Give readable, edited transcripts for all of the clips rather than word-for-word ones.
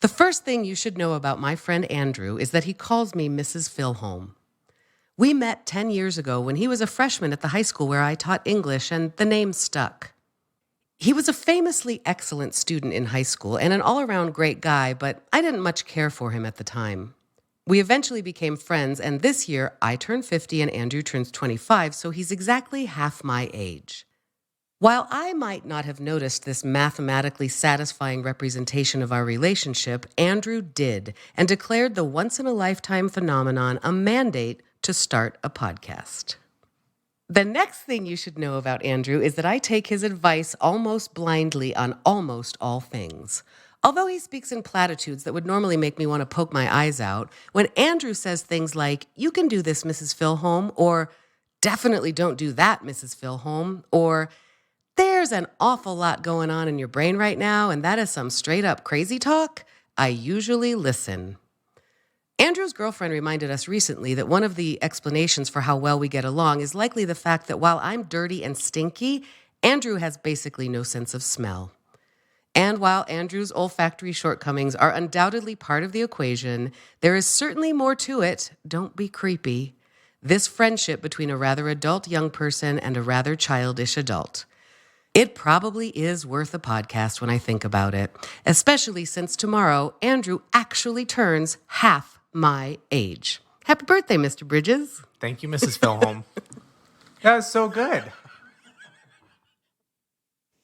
The first thing you should know about my friend Andrew is that he calls me Mrs. Filholm. We met 10 years ago when he was a freshman at the high school where I taught English, and the name stuck. He was a famously excellent student in high school and an all-around great guy, but I didn't much care for him at the time. We eventually became friends, and this year I turn 50 and Andrew turns 25, so he's exactly half my age. While I might not have noticed this mathematically satisfying representation of our relationship, Andrew did, and declared the once-in-a-lifetime phenomenon a mandate to start a podcast. The next thing you should know about Andrew is that I take his advice almost blindly on almost all things. Although he speaks in platitudes that would normally make me want to poke my eyes out, when Andrew says things like, "You can do this, Mrs. Filholm," or "Definitely don't do that, Mrs. Filholm," or "There's an awful lot going on in your brain right now, and that is some straight-up crazy talk," I usually listen. Andrew's girlfriend reminded us recently that one of the explanations for how well we get along is likely the fact that while I'm dirty and stinky, Andrew has basically no sense of smell. And while Andrew's olfactory shortcomings are undoubtedly part of the equation, there is certainly more to it. Don't be creepy. This friendship between a rather adult young person and a rather childish adult. It probably is worth a podcast when I think about it, especially since tomorrow Andrew actually turns half my age. Happy birthday, Mr. Bridges. Thank you, Mrs. Filholm. That was so good.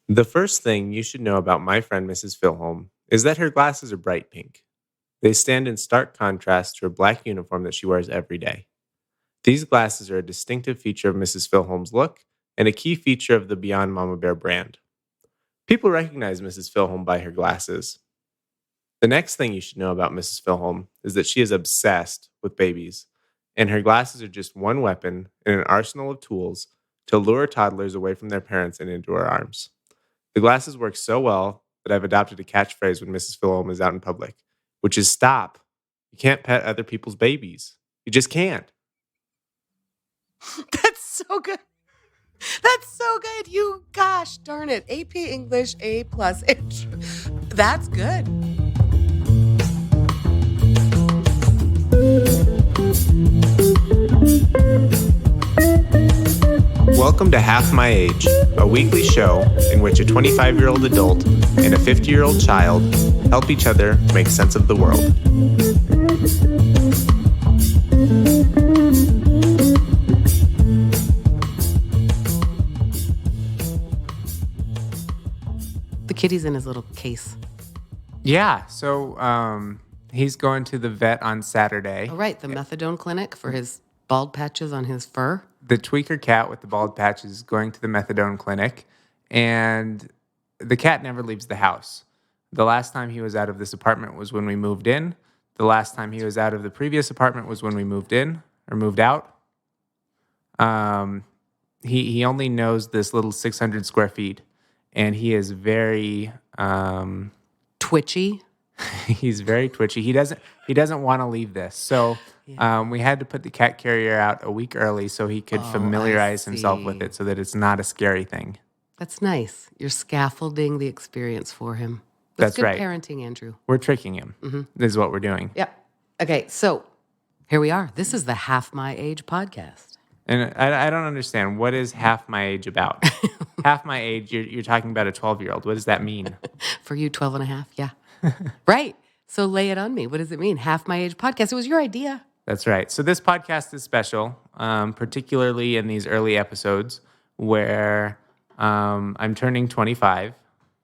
The first thing you should know about my friend Mrs. Filholm is that her glasses are bright pink. They stand in stark contrast to her black uniform that she wears every day. These glasses are a distinctive feature of Mrs. Filholm's look and a key feature of the Beyond Mama Bear brand. People recognize Mrs. Filholm by her glasses. The next thing you should know about Mrs. Filholm is that she is obsessed with babies, and her glasses are just one weapon in an arsenal of tools to lure toddlers away from their parents and into her arms. The glasses work so well that I've adopted a catchphrase when Mrs. Filholm is out in public, which is "Stop. You can't pet other people's babies. You just can't." That's so good. That's so good. You, gosh darn it. AP English A+. That's good. Welcome to Half My Age, a weekly show in which a 25-year-old adult and a 50-year-old child help each other make sense of the world. The kitty's in his little case. Yeah, so he's going to the vet on Saturday. Oh, right, the methadone clinic for his bald patches on his fur. The tweaker cat with the bald patch is going to the methadone clinic, and the cat never leaves the house. The last time he was out of this apartment was when we moved in. The last time he was out of the previous apartment was when we moved in, or moved out. He only knows this little 600 square feet, and he is very twitchy. He's very twitchy. He doesn't want to leave this. So we had to put the cat carrier out a week early so he could familiarize himself with it so that it's not a scary thing. That's nice. You're scaffolding the experience for him. That's good right. Parenting, Andrew. We're tricking him. Mm-hmm. This is what we're doing. Yep. Okay, so here we are. This is the Half My Age podcast. And I don't understand. What is half my age about? Half my age, you're talking about a 12-year-old. What does that mean? For you, 12 and a half, yeah. Right. So lay it on me. What does it mean? Half My Age podcast. It was your idea. That's right. So this podcast is special, particularly in these early episodes where I'm turning 25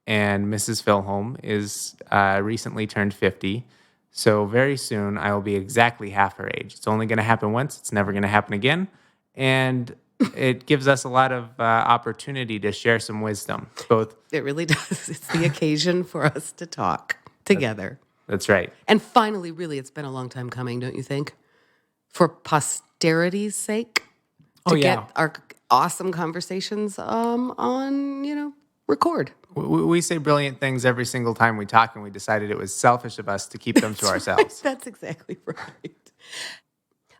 and Mrs. Filholm is recently turned 50. So very soon I will be exactly half her age. It's only going to happen once. It's never going to happen again. And it gives us a lot of opportunity to share some wisdom. Both. It really does. It's the occasion for us to talk together. That's right. And finally, really, it's been a long time coming, don't you think? For posterity's sake, to get our awesome conversations on, record. We say brilliant things every single time we talk, and we decided it was selfish of us to keep them to ourselves. That's exactly right.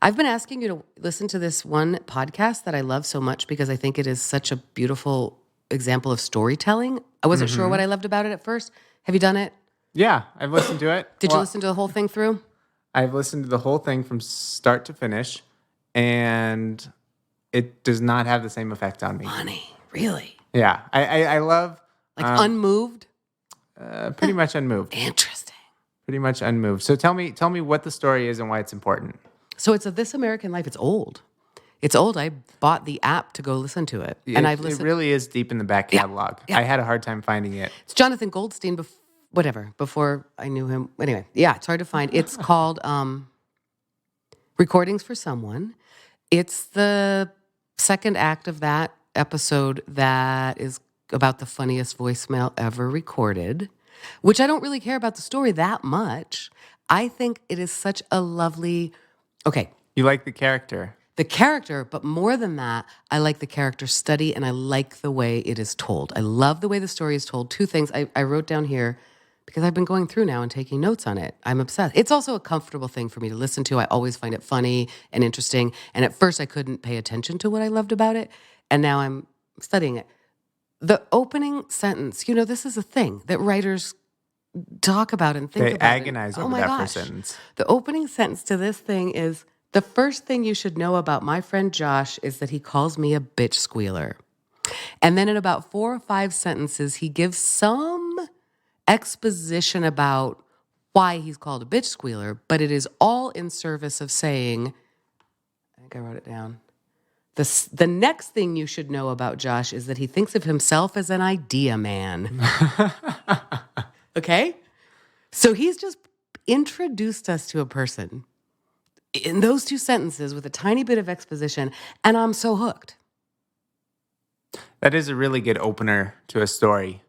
I've been asking you to listen to this one podcast that I love so much because I think it is such a beautiful example of storytelling. I wasn't sure what I loved about it at first. Have you done it? Yeah, I've listened to it. Did you listen to the whole thing through? I've listened to the whole thing from start to finish, and it does not have the same effect on me. Funny, really? Yeah, I love Unmoved? pretty much unmoved. Interesting. Pretty much unmoved. So tell me what the story is and why it's important. So it's a This American Life. It's old. It's old. I bought the app to go listen to it, and I've listened. It really is deep in the back catalog. Yeah. I had a hard time finding it. It's Jonathan Goldstein. Before I knew him. Anyway, yeah, it's hard to find. It's called Recordings for Someone. It's the second act of that episode that is about the funniest voicemail ever recorded, which I don't really care about the story that much. I think it is such a lovely, You like the character. the character, but more than that, I like the character study and I like the way it is told. I love the way the story is told. Two things I wrote down here because I've been going through now and taking notes on it. I'm obsessed. It's also a comfortable thing for me to listen to. I always find it funny and interesting. And at first I couldn't pay attention to what I loved about it. And now I'm studying it. The opening sentence, this is a thing that writers talk about and think They about. agonize over that first sentence. The opening sentence to this thing is, the first thing you should know about my friend Josh is that he calls me a bitch squealer. And then in about 4 or 5 sentences, he gives some exposition about why he's called a bitch squealer, but it is all in service of saying, I think I wrote it down. The next thing you should know about Josh is that he thinks of himself as an idea man. Okay? So he's just introduced us to a person in those 2 sentences with a tiny bit of exposition, and I'm so hooked. That is a really good opener to a story.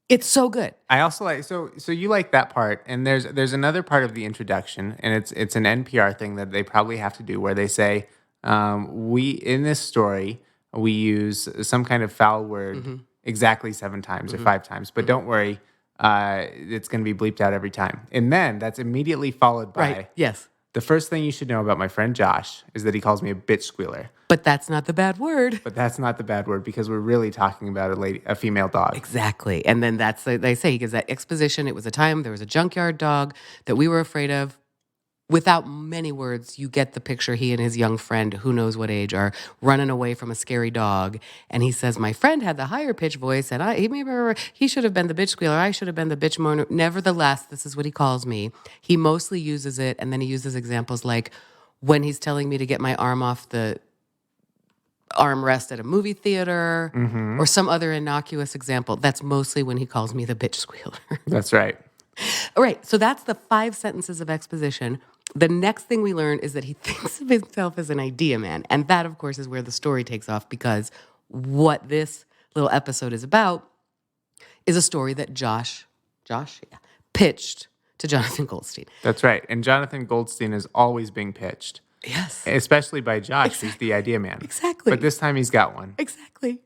It's so good. I also like so you like that part, and there's another part of the introduction, and it's an NPR thing that they probably have to do where they say we in this story we use some kind of foul word exactly 7 times or 5 times, but don't worry, it's going to be bleeped out every time. And then that's immediately followed by Yes. The first thing you should know about my friend Josh is that he calls me a bitch squealer. But that's not the bad word. But that's not the bad word because we're really talking about a female dog. Exactly. And then they say he gives that exposition. It was a time there was a junkyard dog that we were afraid of. Without many words, you get the picture. He and his young friend, who knows what age, are running away from a scary dog. And he says, my friend had the higher pitch voice, and he should have been the bitch squealer. I should have been the bitch moaner. Nevertheless, this is what he calls me. He mostly uses it, and then he uses examples like when he's telling me to get my arm off the armrest at a movie theater or some other innocuous example. That's mostly when he calls me the bitch squealer. That's right. All right, so that's the 5 sentences of exposition. The next thing we learn is that he thinks of himself as an idea man. And that, of course, is where the story takes off because what this little episode is about is a story that Josh pitched to Jonathan Goldstein. That's right. And Jonathan Goldstein is always being pitched. Yes. Especially by Josh, who's the idea man. Exactly. But this time he's got one. Exactly.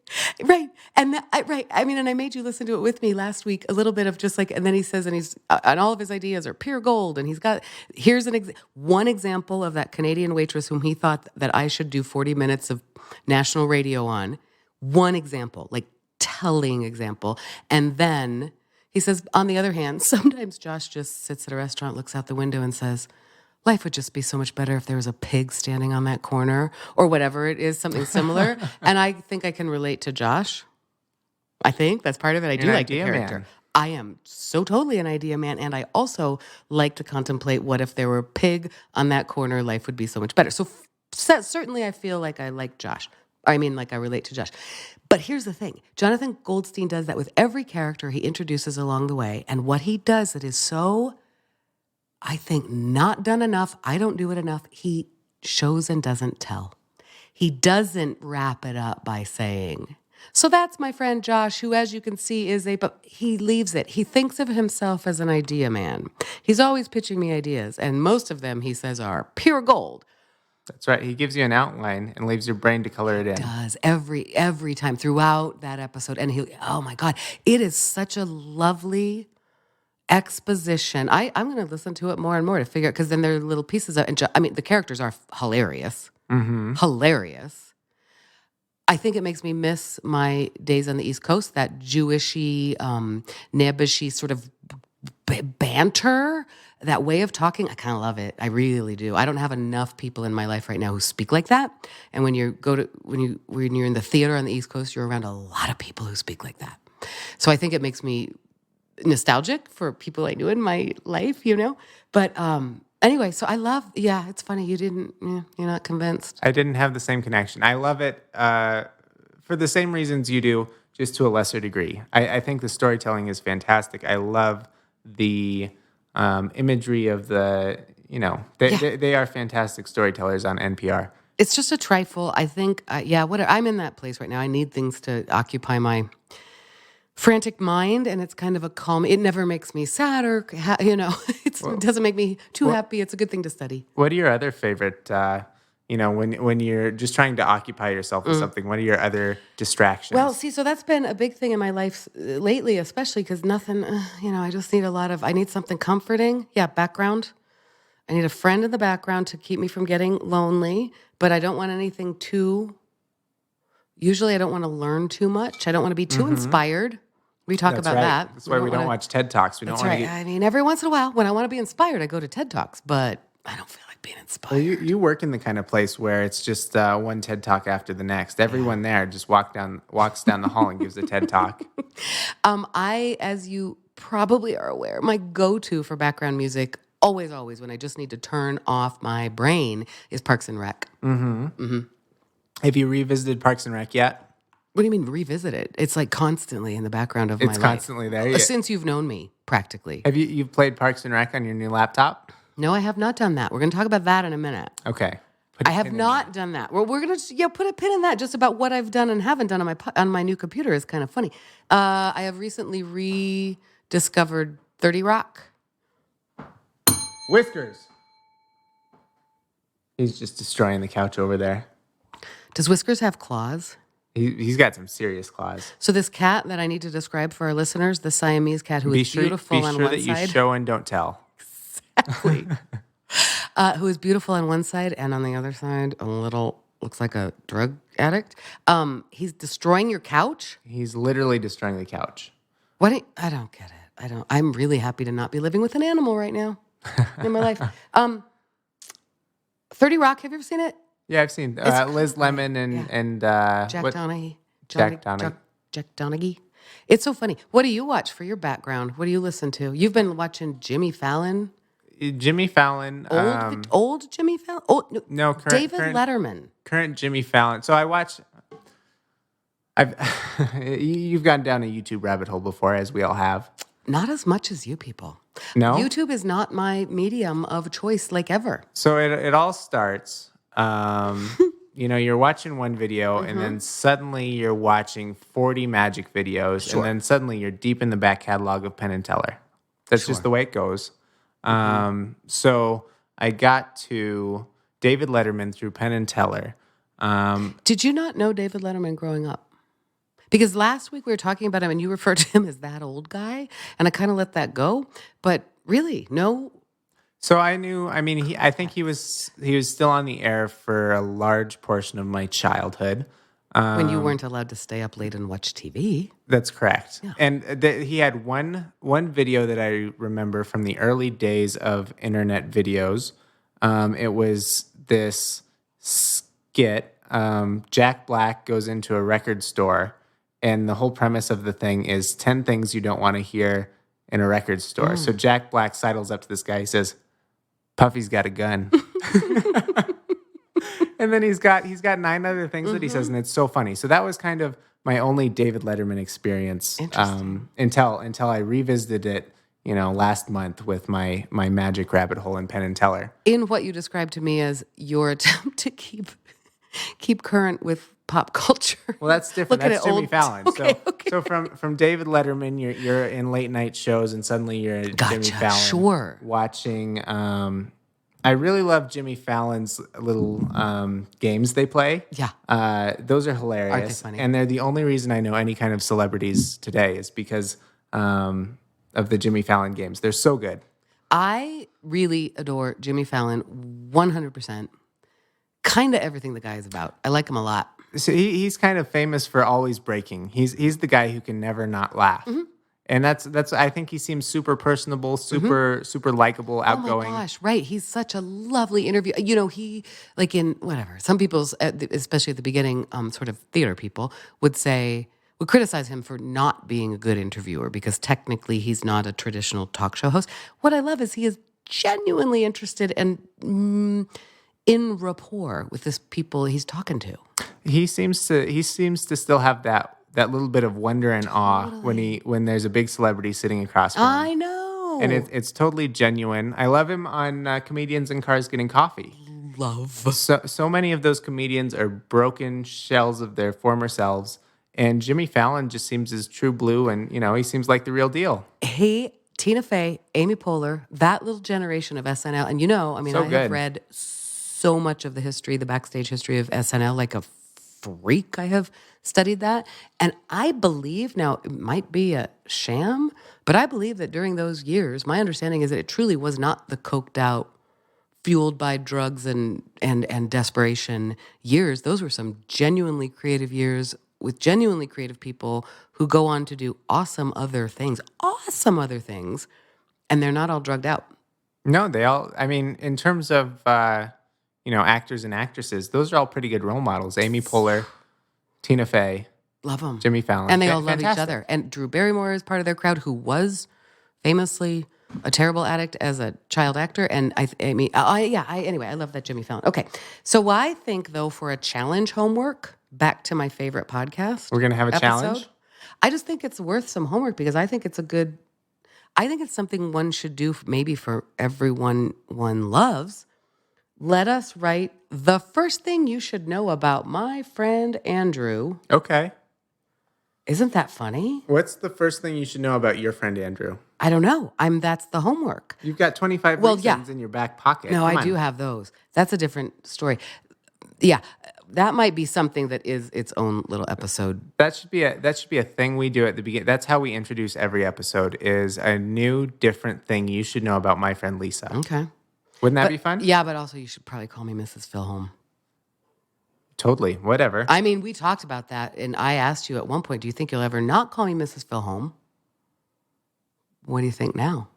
Right. And right. I mean, and I made you listen to it with me last week, a little bit of just like, and then he says, and he's, and all of his ideas are pure gold. And he's got, here's one example of that Canadian waitress whom he thought that I should do 40 minutes of national radio on. One example, like telling example. And then he says, on the other hand, sometimes Josh just sits at a restaurant, looks out the window and says, life would just be so much better if there was a pig standing on that corner or whatever it is, something similar. And I think I can relate to Josh. I think that's part of it. I do like the character. Man. I am so totally an idea man. And I also like to contemplate what if there were a pig on that corner, life would be so much better. So certainly I feel like I like Josh. I mean, like I relate to Josh. But here's the thing. Jonathan Goldstein does that with every character he introduces along the way. And what he does that is so, I think, not done enough. I don't do it enough. He shows and doesn't tell. He doesn't wrap it up by saying, so that's my friend Josh, who, as you can see, but he leaves it. He thinks of himself as an idea man. He's always pitching me ideas, and most of them, he says, are pure gold. That's right. He gives you an outline and leaves your brain to color it in. Does every time throughout that episode. And oh my God, it is such a lovely exposition. I'm going to listen to it more and more to figure out, because then there are little pieces of, and I mean, the characters are hilarious. Hilarious. I think it makes me miss my days on the East Coast, that Jewishy, nebbishy sort of banter, that way of talking. I kind of love it. I really do. I don't have enough people in my life right now who speak like that. And when you're in the theater on the East Coast, you're around a lot of people who speak like that. So I think it makes me nostalgic for people I knew in my life, But anyway, so I love. Yeah, it's funny you're not convinced. I didn't have the same connection. I love it for the same reasons you do, just to a lesser degree. I think the storytelling is fantastic. I love the imagery of they are fantastic storytellers on NPR. It's just a trifle. I think, I'm in that place right now. I need things to occupy my frantic mind, and it's kind of a calm. It never makes me sad or, it doesn't make me too happy. It's a good thing to study. What are your other favorite, when you're just trying to occupy yourself with something, what are your other distractions? Well, so that's been a big thing in my life lately, especially because nothing, I just need I need something comforting. Yeah, background. I need a friend in the background to keep me from getting lonely, but I don't want anything usually I don't want to learn too much. I don't want to be too inspired. We talk about that. That's why we don't watch TED Talks. That's right. I mean, every once in a while, when I want to be inspired, I go to TED Talks, but I don't feel like being inspired. Well, you work in the kind of place where it's just one TED Talk after the next. Everyone there just walks down the hall and gives a TED Talk. As you probably are aware, my go-to for background music, always, when I just need to turn off my brain, is Parks and Rec. Mm-hmm. Mm-hmm. Have you revisited Parks and Rec yet? What do you mean revisit it? It's like constantly in the background of my life. It's constantly there. Since you've known me, practically. Have you've played Parks and Rec on your new laptop? No, I have not done that. We're going to talk about that in a minute. Okay. I have not done that. Well, we're going to put a pin in that. Just about what I've done and haven't done on my new computer is kind of funny. I have recently rediscovered 30 Rock. Whiskers. He's just destroying the couch over there. Does Whiskers have claws? He's got some serious claws. So this cat that I need to describe for our listeners, the Siamese cat who is beautiful on one side. Be sure that you show and don't tell. Exactly. Who is beautiful on one side and on the other side a little looks like a drug addict. He's destroying your couch? He's literally destroying the couch. I don't get it. I'm really happy to not be living with an animal right now in my life. 30 Rock, have you ever seen it? Yeah, I've seen Liz Lemon and Jack Donaghy. Jack Donaghy. Jack Donaghy. It's so funny. What do you watch for your background? What do you listen to? You've been watching Jimmy Fallon. Jimmy Fallon. Old Jimmy Fallon? Oh, no, current, David Letterman. Current Jimmy Fallon. So I watch. You've gone down a YouTube rabbit hole before, as we all have. Not as much as you people. No? YouTube is not my medium of choice, like ever. So it all starts. You're watching one video and then suddenly you're watching 40 magic videos and then suddenly you're deep in the back catalog of Penn and Teller. That's just the way it goes. So I got to David Letterman through Penn and Teller. Did you not know David Letterman growing up? Because last week we were talking about him and you referred to him as that old guy and I kind of let that go. But really, no. So I knew, I think he was still on the air for a large portion of my childhood. When you weren't allowed to stay up late and watch TV. That's correct. Yeah. And he had one video that I remember from the early days of internet videos. It was this skit. Jack Black goes into a record store, and the whole premise of the thing is 10 things you don't want to hear in a record store. So Jack Black sidles up to this guy. He says, "Puffy's got a gun." And then he's got 9 other things that he says, and it's so funny. So that was kind of my only David Letterman experience until I revisited it, last month with my magic rabbit hole in Penn and Teller. In what you described to me as your attempt to keep current with pop culture. Well, that's different. That's Jimmy Fallon. Okay. So from David Letterman, you're in late night shows, and suddenly you're Jimmy Fallon. Sure. Watching. I really love Jimmy Fallon's little games they play. Yeah. Those are hilarious. Aren't they funny? And they're the only reason I know any kind of celebrities today is because of the Jimmy Fallon games. They're so good. I really adore Jimmy Fallon 100%. Kind of everything the guy is about. I like him a lot. So he's kind of famous for always breaking. He's the guy who can never not laugh. And that's I think he seems super personable, super likable, outgoing. Oh my gosh, right. He's such a lovely interview. He, like in whatever, some people's, especially at the beginning, sort of theater people would criticize him for not being a good interviewer because technically he's not a traditional talk show host. What I love is he is genuinely interested and in rapport with this people he's talking to. He seems to still have that little bit of wonder and awe when there's a big celebrity sitting across from him. I know. And it's totally genuine. I love him on Comedians in Cars Getting Coffee. Love. So many of those comedians are broken shells of their former selves. And Jimmy Fallon just seems as true blue, and he seems like the real deal. Hey, Tina Fey, Amy Poehler, that little generation of SNL, and I have read so much of the backstage history of SNL, like a freak. I have studied that, and I believe now it might be a sham, but I believe that during those years, my understanding is that it truly was not the coked out, fueled by drugs and desperation years. Those were some genuinely creative years with genuinely creative people who go on to do awesome other things, and they're not all drugged out. No, they all, in terms of, actors and actresses, those are all pretty good role models. Amy Poehler, Tina Fey. Love them. Jimmy Fallon. And they all love each other. And Drew Barrymore is part of their crowd, who was famously a terrible addict as a child actor. And anyway, I love that Jimmy Fallon. Okay. So I think, though, for a challenge homework, back to my favorite podcast. We're going to have a challenge? I just think it's worth some homework because I think it's something one should do maybe for everyone one loves. Let us write the first thing you should know about my friend Andrew. Okay. Isn't that funny? What's the first thing you should know about your friend Andrew? I don't know. That's the homework. You've got 25 reasons in your back pocket. No, I do have those. That's a different story. Yeah, that might be something that is its own little episode. That should be a thing we do at the beginning. That's how we introduce every episode, is a new, different thing you should know about my friend Lisa. Okay. Wouldn't that be fun? Yeah, but also you should probably call me Mrs. Filholm. Totally. Whatever. We talked about that, and I asked you at one point, do you think you'll ever not call me Mrs. Filholm? What do you think now?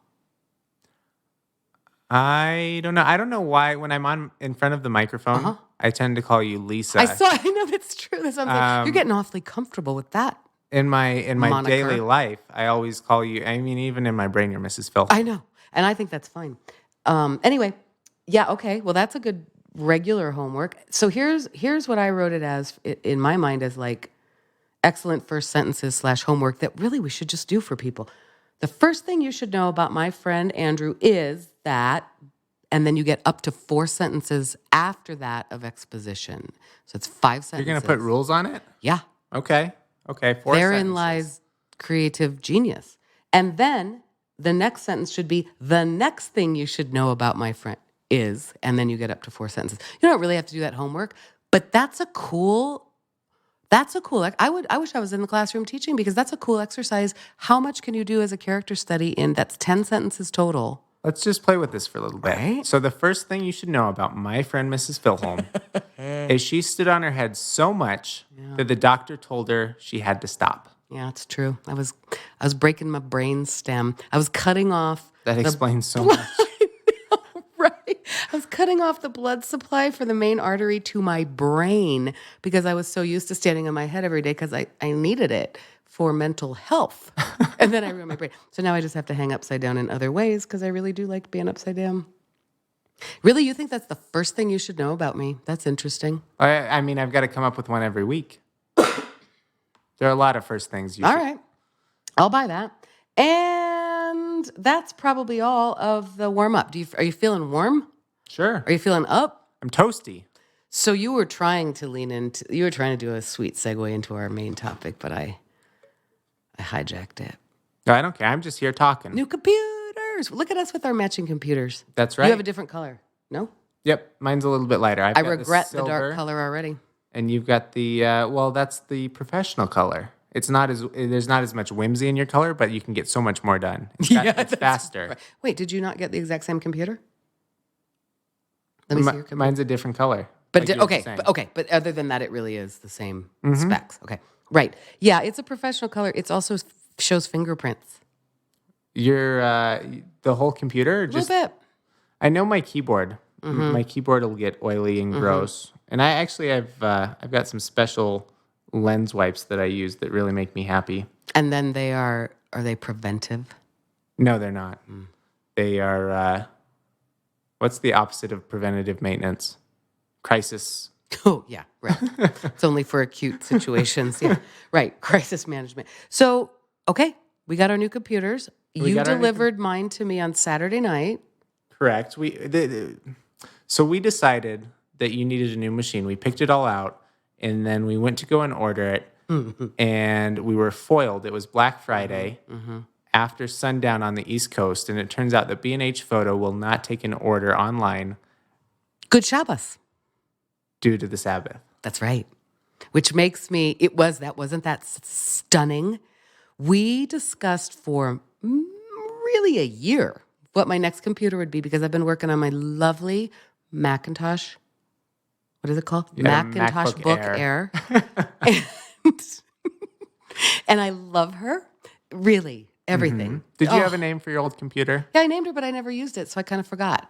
I don't know. I don't know why when I'm in front of the microphone, I tend to call you Lisa. I know that's true. That's what I'm saying. You're getting awfully comfortable with that. In my moniker. daily life, I always call you. Even in my brain, you're Mrs. Phil. I know, and I think that's fine. Anyway, yeah, okay. Well, that's a good regular homework. So here's what I wrote it as in my mind as like excellent first sentences / homework that really we should just do for people. The first thing you should know about my friend Andrew is that, and then you get up to 4 sentences after that of exposition. So it's 5 sentences. You're going to put rules on it? Yeah. Okay. 4 sentences. Therein lies creative genius. And then the next sentence should be, the next thing you should know about my friend is, and then you get up to 4 sentences. You don't really have to do that homework, but that's a cool, I wish I was in the classroom teaching because that's a cool exercise. How much can you do as a character study that's 10 sentences total? Let's just play with this for a little bit. Right? So the first thing you should know about my friend Mrs. Filholm is she stood on her head so much that the doctor told her she had to stop. Yeah, it's true. I was breaking my brain stem. I was cutting off. That explains so much. Right. I was cutting off the blood supply for the main artery to my brain because I was so used to standing on my head every day because I needed it for mental health. And then I ruined my brain. So now I just have to hang upside down in other ways because I really do like being upside down. Really? You think that's the first thing you should know about me? That's interesting. I've got to come up with one every week. There are a lot of first things you should. All right. I'll buy that. And that's probably all of the warm-up. Are you feeling warm? Sure. Are you feeling up? I'm toasty. So you were trying to do a sweet segue into our main topic, but I hijacked it. No, I don't care. I'm just here talking. New computers. Look at us with our matching computers. That's right. You have a different color. No? Yep. Mine's a little bit lighter. I regret the dark color already. And you've got the, that's the professional color. There's not as much whimsy in your color, but you can get so much more done. It's faster. Right. Wait, did you not get the exact same computer? Let me see your computer. Mine's a different color. But but other than that, it really is the same specs. Okay, right. Yeah, it's a professional color. It's also shows fingerprints. Your the whole computer? A little bit. I know my keyboard. My keyboard will get oily and gross. And I've got some special lens wipes that I use that really make me happy. And then are they preventive? No, they're not. They are, what's the opposite of preventative maintenance? Crisis. Oh, yeah, right. It's only for acute situations. Yeah, right. Crisis management. So, okay, we got our new computers. You delivered mine to me on Saturday night. Correct. So we decided that you needed a new machine. We picked it all out, and then we went to go and order it, and we were foiled. It was Black Friday after sundown on the East Coast, and it turns out that B&H Photo will not take an order online Good Shabbat. due to the Sabbath. That's right. Which makes me, wasn't that stunning? We discussed for really a year what my next computer would be because I've been working on my lovely Macintosh. What is it called? Yeah, Macintosh MacBook Book Air. and I love her. Really, everything. Did you have a name for your old computer? Yeah, I named her, but I never used it, so I kind of forgot.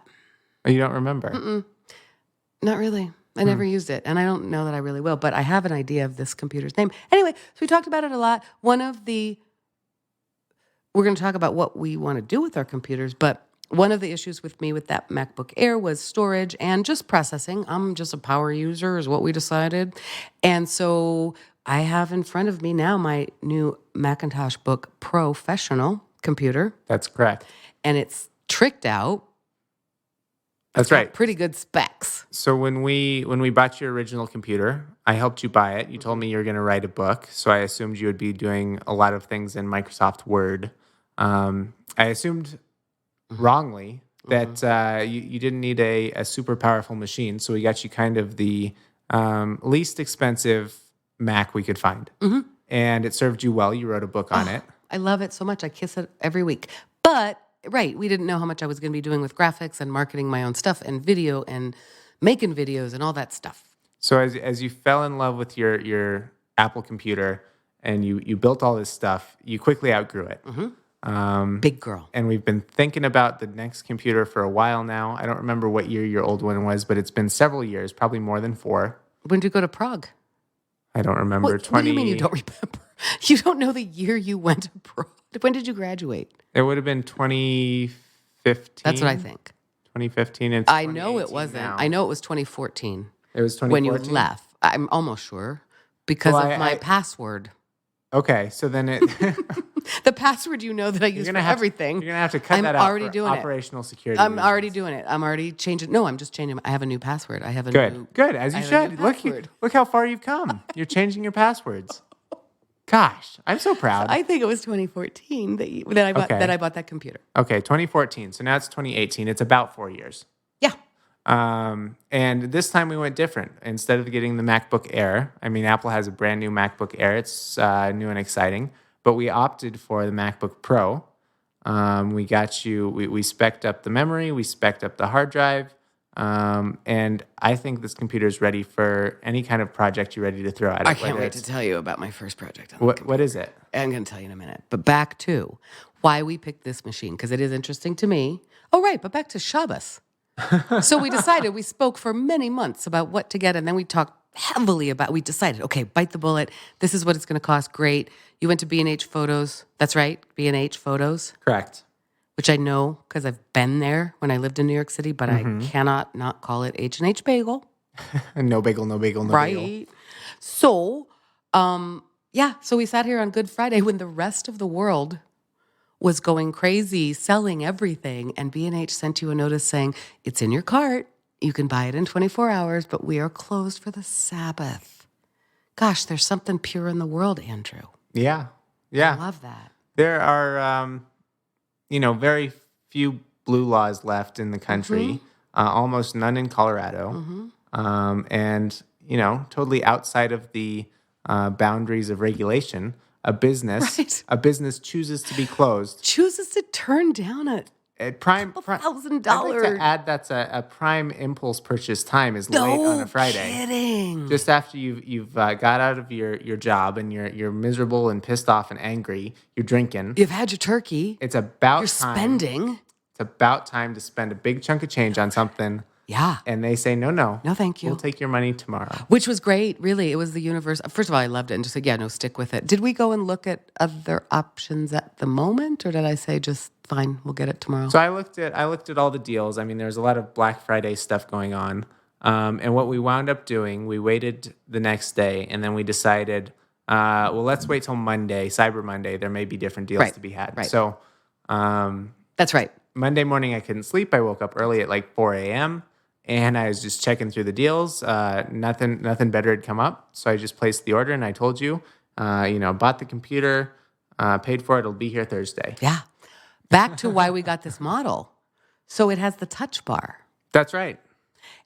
Oh, you don't remember? Not really. I never used it, and I don't know that I really will, but I have an idea of this computer's name. Anyway, so we talked about it a lot. We're going to talk about what we want to do with our computers, but one of the issues with me with that MacBook Air was storage and just processing. I'm just a power user is what we decided. And so I have in front of me now my new Macintosh Book Professional computer. That's correct. And it's tricked out. That's right. Pretty good specs. So when we bought your original computer, I helped you buy it. You told me you were going to write a book, so I assumed you would be doing a lot of things in Microsoft Word. I assumed wrongly that you didn't need a super powerful machine, so we got you kind of the least expensive Mac we could find. And it served you well. You wrote a book on it. I love it so much. I kiss it every week. But, right, we didn't know how much I was going to be doing with graphics and marketing my own stuff and video and making videos and all that stuff. So as you fell in love with your Apple computer and you built all this stuff, you quickly outgrew it. Big girl. And we've been thinking about the next computer for a while now. I don't remember what year your old one was, but it's been several years, probably more than 4. When did you go to Prague? I don't remember. What do you mean you don't remember? You don't know the year you went to Prague? When did you graduate? It would have been 2015. That's what I think. 2015. It's I know it wasn't. now. I know it was 2014. It was 2014? When you left. I'm almost sure because of my password. Okay, so then it... The password you know that I use for everything. You're going to have to cut that out already doing operational security I'm reasons. already doing it. I'm already changing. No, I'm just changing. I have a new password. I have a new... Good, as you should. Look how far you've come. You're changing your passwords. Gosh, I'm so proud. I think it was 2014 that I bought that computer. Okay, 2014. So now it's 2018. It's about 4 years. Yeah. And this time we went different. Instead of getting the MacBook Air, I mean, Apple has a brand new MacBook Air. It's new and exciting. But we opted for the MacBook Pro. We got you, we spec'd up the memory, we spec'd up the hard drive. And I think this computer is ready for any kind of project you're ready to throw at it. I can't wait to tell you about my first project. What is it? I'm going to tell you in a minute. But back to why we picked this machine, because it is interesting to me. Oh, right. But back to Shabbos. So we decided, we spoke for many months about what to get, and then we talked heavily about, we decided, okay, bite the bullet. This is what it's going to cost. Great. You went to B&H Photos. That's right. B&H Photos. Correct. Which I know because I've been there when I lived in New York City, but I cannot not call it H&H Bagel. No bagel, no bagel, no bagel. Right. So, so we sat here on Good Friday when the rest of the world was going crazy, selling everything, and B&H sent you a notice saying, it's in your cart. You can buy it in 24 hours, but we are closed for the Sabbath. Gosh, there's something pure in the world, Andrew. Yeah. I love that. There are, very few blue laws left in the country, almost none in Colorado. And, totally outside of the boundaries of regulation, a business chooses to be closed. Chooses to turn down At Prime, $1,000. I'd like to add that's a Prime impulse purchase time is late on a Friday. Kidding. Just after you've got out of your job and you're miserable and pissed off and angry, you're drinking. You've had your turkey. It's about You're time. spending. It's about time to spend a big chunk of change on something. Yeah. And they say, no, thank you. we'll take your money tomorrow. Which was great, really. It was the universe. First of all, I loved it and just said, yeah, no, stick with it. Did we go and look at other options at the moment, or did I say just fine, we'll get it tomorrow? So I looked at all the deals. I mean, there's a lot of Black Friday stuff going on. And what we wound up doing, we waited the next day, and then we decided, well, let's wait till Monday, Cyber Monday. There may be different deals to be had. Right. So that's right. Monday morning, I couldn't sleep. I woke up early at like 4 a.m., and I was just checking through the deals. Nothing better had come up. So I just placed the order, and I told you, bought the computer, paid for it. It'll be here Thursday. Yeah. Back to why we got this model. So it has the touch bar. That's right.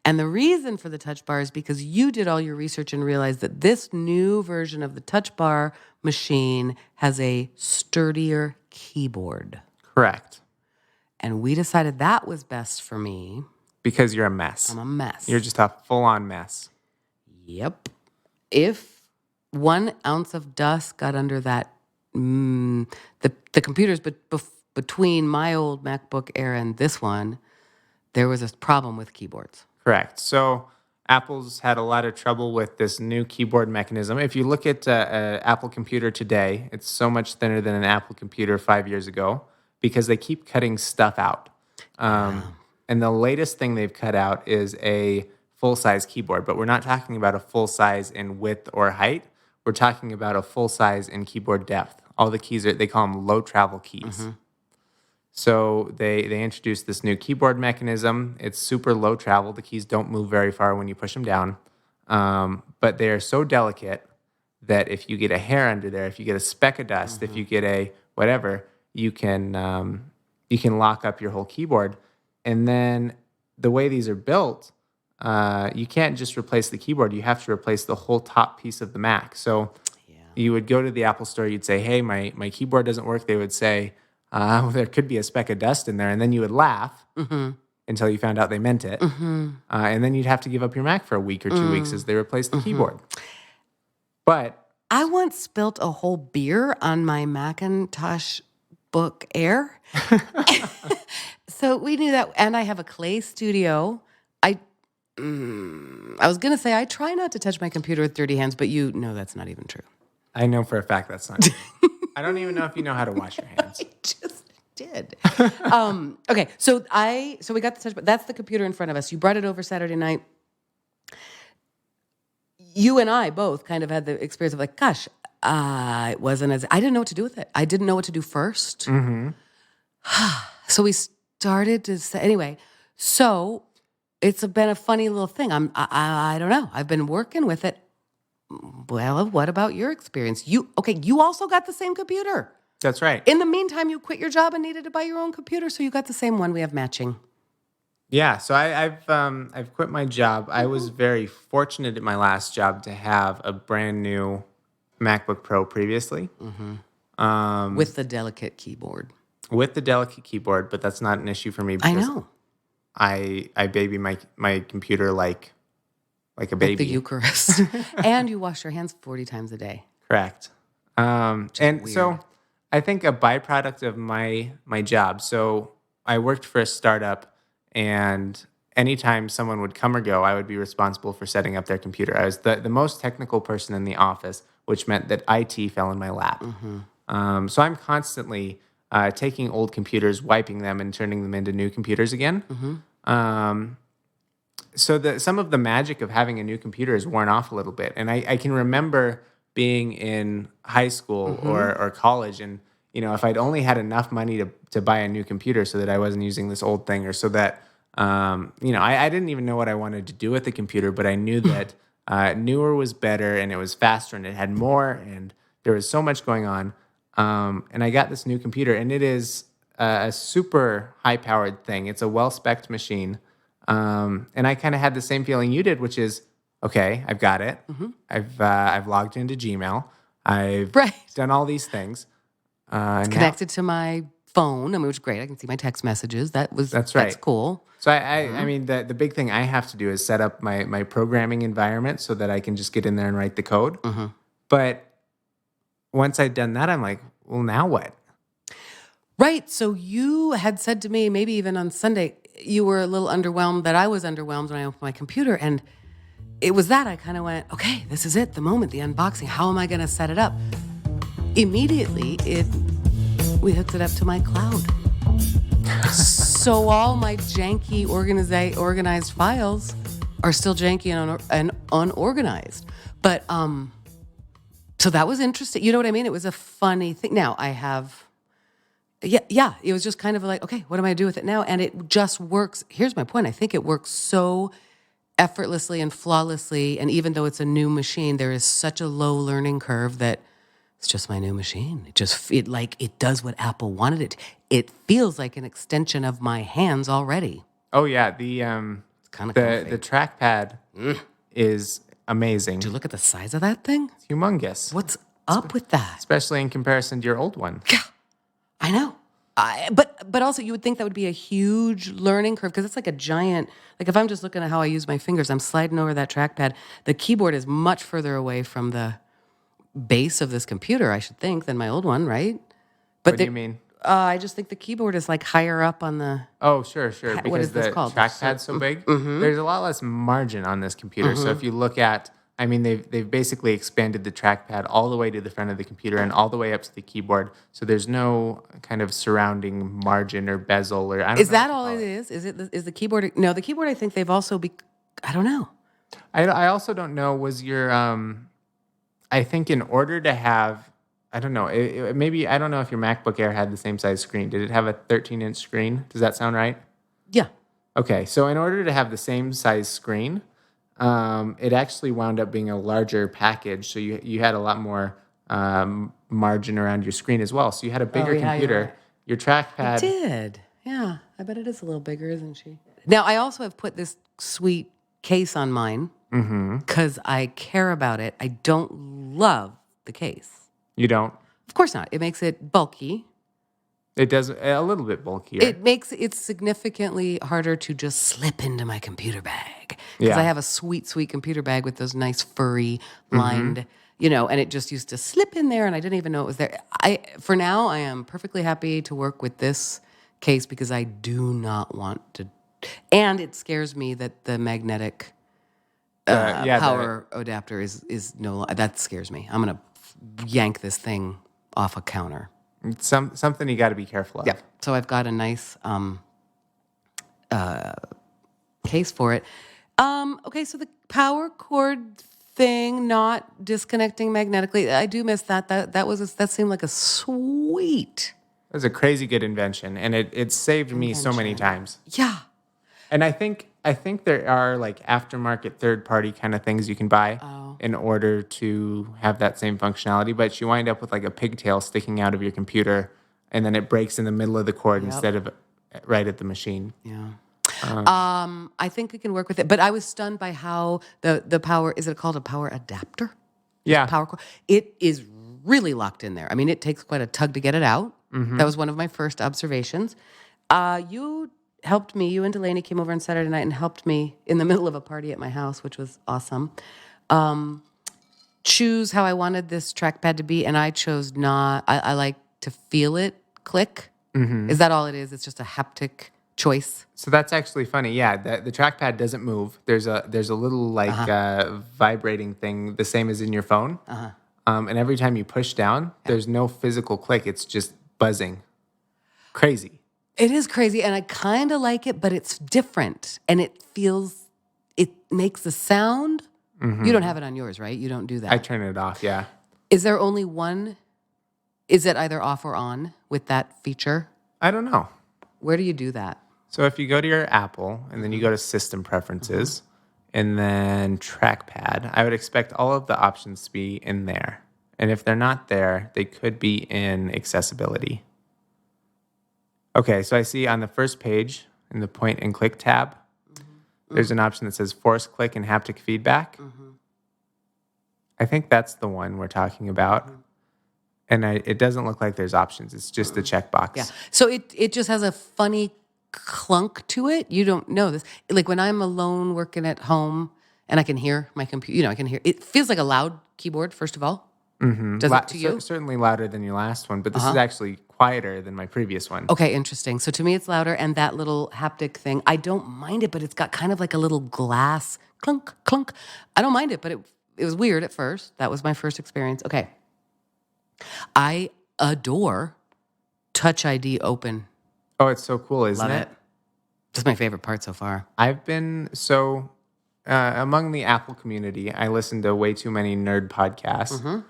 And the reason for the touch bar is because you did all your research and realized that this new version of the touch bar machine has a sturdier keyboard. Correct. And we decided that was best for me. Because you're a mess. I'm a mess. You're just a full-on mess. Yep. If 1 ounce of dust got under that, the computers between my old MacBook Air and this one, there was a problem with keyboards. Correct. So Apple's had a lot of trouble with this new keyboard mechanism. If you look at an Apple computer today, it's so much thinner than an Apple computer 5 years ago because they keep cutting stuff out. And the latest thing they've cut out is a full-size keyboard, but we're not talking about a full size in width or height. We're talking about a full size in keyboard depth. All the keys they call them low travel keys. Mm-hmm. So they introduced this new keyboard mechanism. It's super low travel. The keys don't move very far when you push them down. But they are so delicate that if you get a hair under there, if you get a speck of dust, if you get a whatever, you can lock up your whole keyboard. And then the way these are built, you can't just replace the keyboard. You have to replace the whole top piece of the Mac. So you would go to the Apple store. You'd say, hey, my keyboard doesn't work. They would say, there could be a speck of dust in there. And then you would laugh until you found out they meant it. And then you'd have to give up your Mac for a week or 2 weeks as they replace the keyboard. But I once spilt a whole beer on my Macintosh Book Air. So we knew that. And I have a Clay Studio. I was going to say, I try not to touch my computer with dirty hands, but you know that's not even true. I know for a fact that's not true. I don't even know if you know how to wash your hands. I just did. Okay, so we got the touch, but that's the computer in front of us. You brought it over Saturday night. You and I both kind of had the experience of like, gosh, it wasn't as, I didn't know what to do with it. I didn't know what to do first. So we started to say, anyway, so it's been a funny little thing. I don't know. I've been working with it. Well, what about your experience? You also got the same computer. That's right. In the meantime, you quit your job and needed to buy your own computer, so you got the same one. We have matching. Yeah, so I've quit my job. I was very fortunate at my last job to have a brand new MacBook Pro previously. With the delicate keyboard. With the delicate keyboard, but that's not an issue for me because I know. I baby my computer like a baby. Like the Eucharist. And you wash your hands 40 times a day. Correct. And weird. So I think a byproduct of my job. So I worked for a startup, and anytime someone would come or go, I would be responsible for setting up their computer. I was the most technical person in the office, which meant that IT fell in my lap. So I'm constantly taking old computers, wiping them, and turning them into new computers again. So some of the magic of having a new computer is worn off a little bit. And I can remember being in high school or college, and if I'd only had enough money to buy a new computer so that I wasn't using this old thing, or so that I didn't even know what I wanted to do with the computer, but I knew that newer was better, and it was faster, and it had more, and there was so much going on. And I got this new computer, and it is a super high-powered thing. It's a well-spec'd machine. And I kind of had the same feeling you did, which is, okay, I've got it. I've logged into Gmail. I've done all these things. It's connected to my phone. I mean, it was great. I can see my text messages. That's right. That's cool. So I mean, the big thing I have to do is set up my programming environment so that I can just get in there and write the code. But once I'd done that, I'm like, well, now what? Right. So you had said to me, maybe even on Sunday, you were a little underwhelmed that I was underwhelmed when I opened my computer. And it was that I kind of went, okay, this is it, the moment, the unboxing. How am I going to set it up? Immediately, we hooked it up to my cloud. So all my janky organized files are still janky and unorganized. But so that was interesting. You know what I mean? It was a funny thing. Now I have, yeah. It was just kind of like, okay, what am I do with it now? And it just works. Here's my point. I think it works so effortlessly and flawlessly. And even though it's a new machine, there is such a low learning curve that it's just my new machine. It does what Apple wanted it. It feels like an extension of my hands already. Oh yeah, It's kind of comfy. the trackpad is amazing. Did you look at the size of that thing? It's humongous. What's up with that? Especially in comparison to your old one. Yeah, I know. But also you would think that would be a huge learning curve because it's like a giant. Like if I'm just looking at how I use my fingers, I'm sliding over that trackpad. The keyboard is much further away from the base of this computer, I should think, than my old one, right? But What do you mean? I just think the keyboard is like higher up on the. Oh, sure. What Because is this the called? trackpad's so big, there's a lot less margin on this computer. So if you look at, I mean, they've basically expanded the trackpad all the way to the front of the computer and all the way up to the keyboard. So there's no kind of surrounding margin or bezel or I don't know. Is that all it is? Is the keyboard? No, the keyboard. I think they've also I don't know. I also don't know. Was your I think in order to have, I don't know, maybe, I don't know if your MacBook Air had the same size screen. Did it have a 13-inch screen? Does that sound right? Yeah. Okay, so in order to have the same size screen, it actually wound up being a larger package. So you had a lot more margin around your screen as well. So you had a bigger yeah, computer. you're right. Your trackpad. It did. Yeah. I bet it is a little bigger, isn't she? Now, I also have put this sweet case on mine because I care about it. I don't love the case. You don't? Of course not. It makes it bulky. It does a little bit bulkier. It makes it significantly harder to just slip into my computer bag. Because I have a sweet, sweet computer bag with those nice furry lined, and it just used to slip in there and I didn't even know it was there. For now, I am perfectly happy to work with this case because I do not want to. And it scares me that the magnetic power adapter is no. That scares me. I'm gonna yank this thing off a counter. It's something you got to be careful of. Yeah. So I've got a nice case for it. Okay, so the power cord thing, not disconnecting magnetically, I do miss that. That seemed like a sweet. It was a crazy good invention, and it saved me so many times. Yeah. And I think there are like aftermarket third-party kind of things you can buy in order to have that same functionality, but you wind up with like a pigtail sticking out of your computer, and then it breaks in the middle of the cord instead of right at the machine. Yeah. I think we can work with it, but I was stunned by how the power, is it called a power adapter? Yeah. Power cord. It is really locked in there. I mean, it takes quite a tug to get it out. That was one of my first observations. You helped me. You and Delaney came over on Saturday night and helped me in the middle of a party at my house, which was awesome. Choose how I wanted this trackpad to be, and I chose not. I like to feel it click. Is that all it is? It's just a haptic choice. So that's actually funny. Yeah, the trackpad doesn't move. There's a little like vibrating thing, the same as in your phone. And every time you push down, there's no physical click. It's just buzzing. Crazy. It is crazy, and I kind of like it, but it's different, and it makes the sound. You don't have it on yours, right? You don't do that. I turn it off, yeah. Is there only one? Is it either off or on with that feature? I don't know. Where do you do that? So if you go to your Apple, and then you go to System Preferences, and then Trackpad, I would expect all of the options to be in there. And if they're not there, they could be in Accessibility. Okay, so I see on the first page in the point and click tab, there's an option that says force click and haptic feedback. I think that's the one we're talking about. And it doesn't look like there's options. It's just a checkbox. Yeah. So it just has a funny clunk to it. You don't know this. Like when I'm alone working at home and I can hear my computer, I can hear, it feels like a loud keyboard, first of all. Mm-hmm. Does it to you? Certainly louder than your last one, but this is actually quieter than my previous one. Okay, interesting. So to me, it's louder, and that little haptic thing, I don't mind it, but it's got kind of like a little glass clunk, clunk. I don't mind it, but it was weird at first. That was my first experience. Okay. I adore Touch ID Open. Oh, it's so cool, isn't Love it? it. That's my favorite part so far. I've been among the Apple community, I listen to way too many nerd podcasts.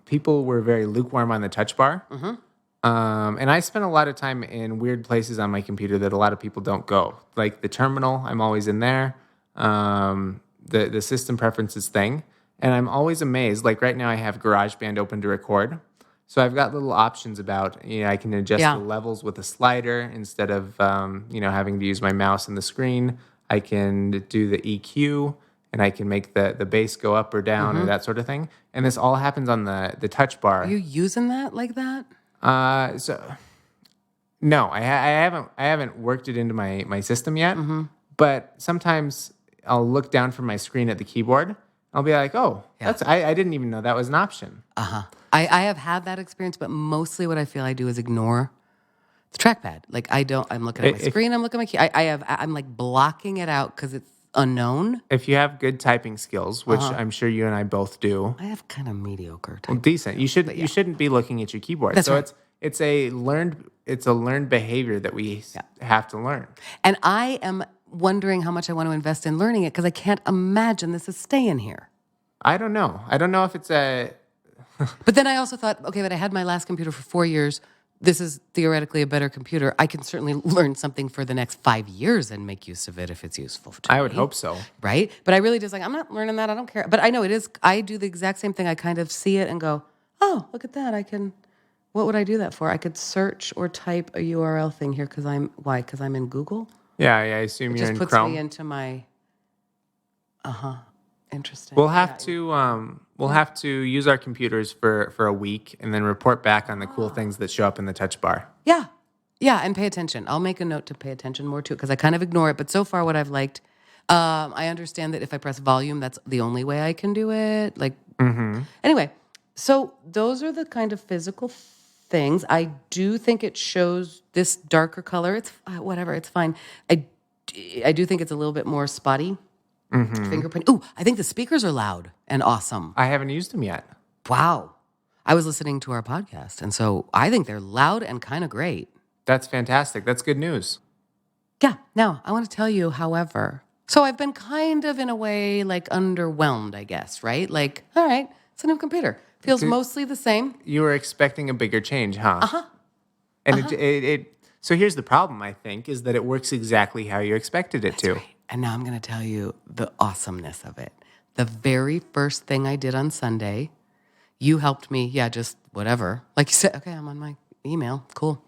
People were very lukewarm on the touch bar. And I spend a lot of time in weird places on my computer that a lot of people don't go. Like the terminal, I'm always in there. The system preferences thing. And I'm always amazed. Like right now I have GarageBand open to record. So I've got little options about, I can adjust the levels with a slider instead of, having to use my mouse and the screen. I can do the EQ and I can make the bass go up or down or that sort of thing. And this all happens on the touch bar. Are you using that like that? No, I haven't worked it into my system yet. But sometimes I'll look down from my screen at the keyboard. I'll be like, oh, I didn't even know that was an option. I have had that experience, but mostly what I feel I do is ignore the trackpad. Like I'm looking at my screen, I'm looking at my key. I'm like blocking it out because it's unknown. If you have good typing skills, which I'm sure you and I both do. I have kind of mediocre Well, typing. decent. You shouldn't be looking at your keyboard. That's so right. it's a learned behavior that we have to learn. And I am wondering how much I want to invest in learning it because I can't imagine this is staying here. I don't know. I don't know if it's a... But then I also thought, okay, but I had my last computer for 4 years. This is theoretically a better computer. I can certainly learn something for the next 5 years and make use of it if it's useful to me. I would hope so. Right? But I really just I'm not learning that. I don't care. But I know it is. I do the exact same thing. I kind of see it and go, oh, look at that. What would I do that for? I could search or type a URL thing here because I'm in Google? Yeah, I assume It you're just in puts Chrome. me into my, interesting. We'll have to use our computers for a week and then report back on the cool things that show up in the touch bar. Yeah. Yeah, and pay attention. I'll make a note to pay attention more to it because I kind of ignore it. But so far what I've liked, I understand that if I press volume, that's the only way I can do it. Anyway, so those are the kind of physical things. I do think it shows this darker color. It's whatever. It's fine. I do think it's a little bit more spotty. Fingerprint. Ooh, I think the speakers are loud and awesome. I haven't used them yet. Wow. I was listening to our podcast, and so I think they're loud and kind of great. That's fantastic. That's good news. Yeah. Now, I want to tell you, however, so I've been kind of in a way underwhelmed, I guess, right? All right, it's a new computer. Feels mostly the same. You were expecting a bigger change, huh? And it so here's the problem, I think, is that it works exactly how you expected it to. Right. And now I'm going to tell you the awesomeness of it. The very first thing I did on Sunday, you helped me. Yeah, just whatever. Like you said, okay, I'm on my email. Cool.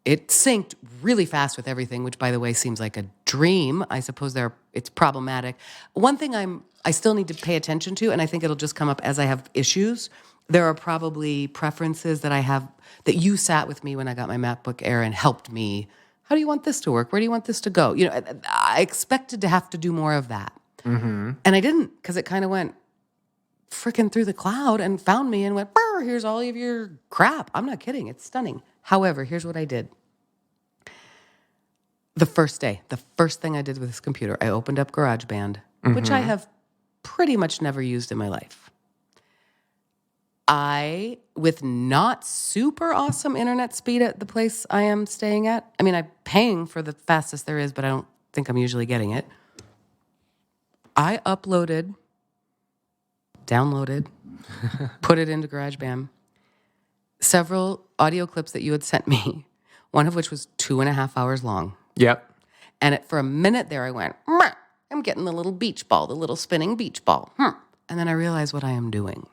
It synced really fast with everything, which, by the way, seems like a dream. I suppose it's problematic. One thing I still need to pay attention to, and I think it'll just come up as I have issues. There are probably preferences that I have that you sat with me when I got my MacBook Air and helped me. How do you want this to work? Where do you want this to go? I expected to have to do more of that. And I didn't because it kind of went freaking through the cloud and found me and went, here's all of your crap. I'm not kidding. It's stunning. However, here's what I did. The first thing I did with this computer, I opened up GarageBand, which I have pretty much never used in my life. With not super awesome internet speed at the place I am staying at, I mean, I'm paying for the fastest there is, but I don't think I'm usually getting it. I downloaded, put it into GarageBand, several audio clips that you had sent me, one of which was 2.5 hours long. Yep. And for a minute there, I went, I'm getting the little beach ball, the little spinning beach ball. And then I realized what I am doing.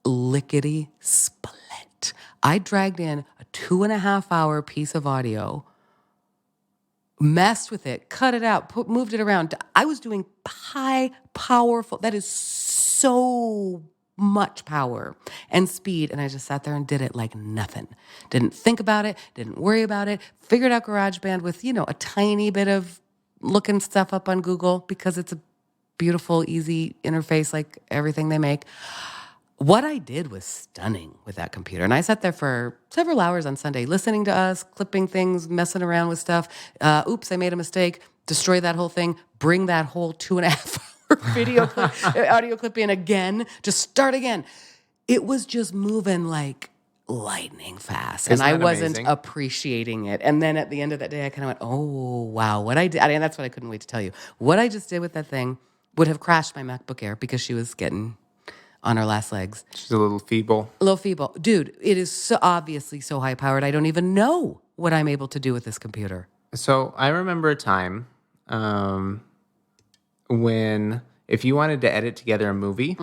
Lickety split. I dragged in a 2.5 hour piece of audio, messed with it, cut it out, moved it around. I was doing high, powerful. That is so much power and speed. And I just sat there and did it like nothing. Didn't think about it, didn't worry about it, figured out GarageBand with, a tiny bit of looking stuff up on Google because it's a beautiful, easy interface like everything they make. What I did was stunning with that computer. And I sat there for several hours on Sunday listening to us, clipping things, messing around with stuff. Oops, I made a mistake. Destroy that whole thing. Bring that whole 2.5-hour audio clip in again. Just start again. It was just moving like lightning fast. And I wasn't appreciating it. And then at the end of that day, I kind of went, oh, wow. What I did, and that's what I couldn't wait to tell you. What I just did with that thing would have crashed my MacBook Air because she was getting on her last legs. She's a little feeble. Dude, it is so obviously so high powered. I don't even know what I'm able to do with this computer. So I remember a time when if you wanted to edit together a movie,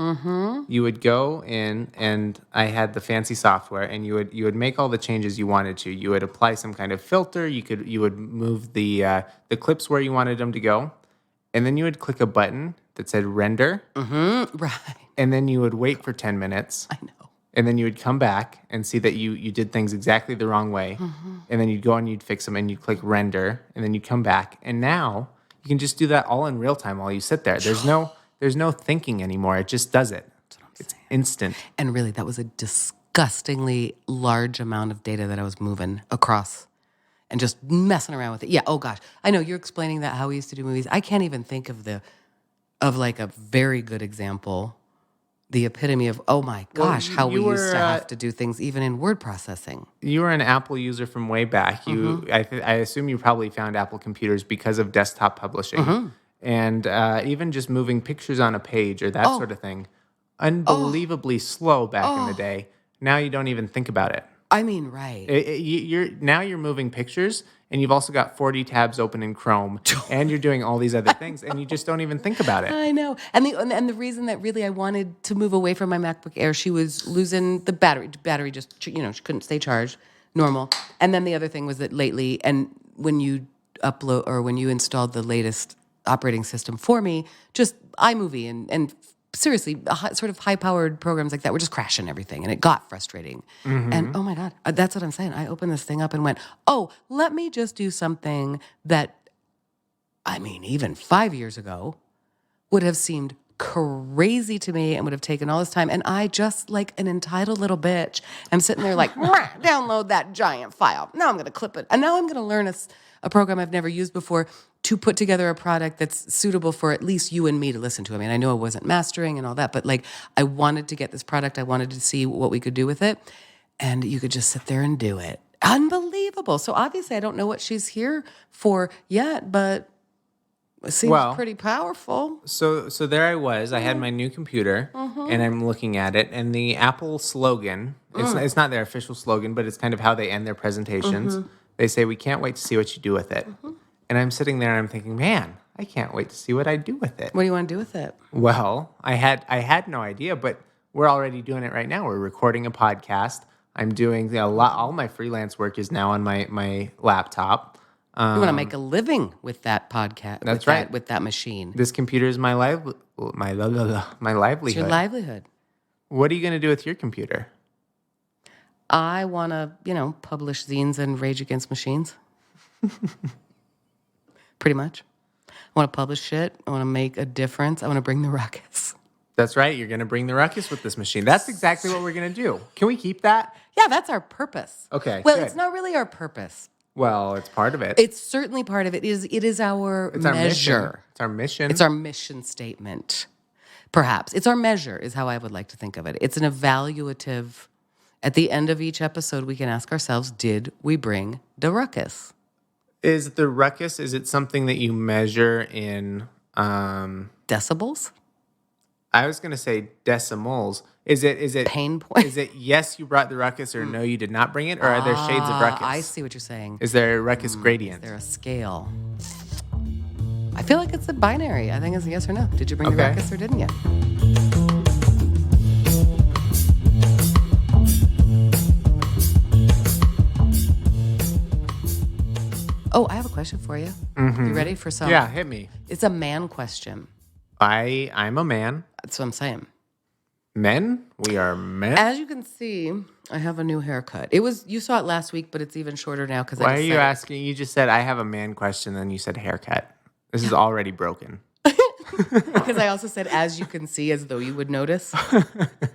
you would go in and I had the fancy software and you would make all the changes you wanted to. You would apply some kind of filter. You would move the clips where you wanted them to go. And then you would click a button that said render. Right. And then you would wait for 10 minutes. I know. And then you would come back and see that you did things exactly the wrong way. And then you'd go and you'd fix them and you'd click render. And then you'd come back. And now you can just do that all in real time while you sit there. There's no thinking anymore. It just does it. It's instant. And really, that was a disgustingly large amount of data that I was moving across and just messing around with it. Yeah, oh gosh. I know you're explaining that how we used to do movies. I can't even think of like a very good example. The epitome of, oh my gosh, how we used to have to do things even in word processing. You were an Apple user from way back. I assume you probably found Apple computers because of desktop publishing. And even just moving pictures on a page or that sort of thing. Unbelievably slow back in the day. Now you don't even think about it. I mean, right. You're moving pictures, and you've also got 40 tabs open in Chrome, and you're doing all these other things, and you just don't even think about it. I know. And the reason that really I wanted to move away from my MacBook Air, she was losing the battery. Battery just, she couldn't stay charged, normal. And then the other thing was that lately, and when you upload or when you installed the latest operating system for me, just iMovie and seriously, sort of high-powered programs like that were just crashing everything, and it got frustrating. And oh my God, that's what I'm saying. I opened this thing up and went, oh, let me just do something that, I mean, even 5 years ago would have seemed crazy to me and would have taken all this time. And I just, like an entitled little bitch, am sitting there like, download that giant file. Now I'm going to clip it. And now I'm going to learn a program I've never used before to put together a product that's suitable for at least you and me to listen to. I mean, I know I wasn't mastering and all that, but like I wanted to get this product. I wanted to see what we could do with it. And you could just sit there and do it. Unbelievable. So obviously I don't know what she's here for yet, but it seems pretty powerful. So there I was. I had my new computer, and I'm looking at it. And the Apple slogan, it's not their official slogan, but it's kind of how they end their presentations. They say, we can't wait to see what you do with it. And I'm sitting there and I'm thinking, man, I can't wait to see what I do with it. What do you want to do with it? Well, I had no idea, but we're already doing it right now. We're recording a podcast. I'm doing all my freelance work is now on my laptop. You want to make a living with that podcast. That's right. With that machine. This computer is my livelihood. It's your livelihood. What are you going to do with your computer? I want to, publish zines and Rage Against Machines. Pretty much. I want to publish shit. I want to make a difference. I want to bring the ruckus. That's right. You're going to bring the ruckus with this machine. That's exactly what we're going to do. Can we keep that? Yeah, that's our purpose. Okay. Well, good. It's not really our purpose. Well, it's part of it. It's certainly part of it. It is our measure. It's our mission. It's our mission statement. Perhaps. It's our measure is how I would like to think of it. It's an evaluative. At the end of each episode, we can ask ourselves, did we bring the ruckus? Is the ruckus, is it something that you measure in... decibels? I was going to say decimals. Is it pain point? Is it yes, you brought the ruckus, or no, you did not bring it, or are there shades of ruckus? I see what you're saying. Is there a ruckus gradient? Is there a scale? I feel like it's a binary. I think it's a yes or no. Did you bring the ruckus or didn't you? Oh, I have a question for you. You ready for some? Yeah, hit me. It's a man question. I'm a man. That's what I'm saying. Men? We are men? As you can see, I have a new haircut. You saw it last week, but it's even shorter now because Why are you asking? You just said, I have a man question, then you said haircut. This is already broken. Because I also said, as you can see, as though you would notice.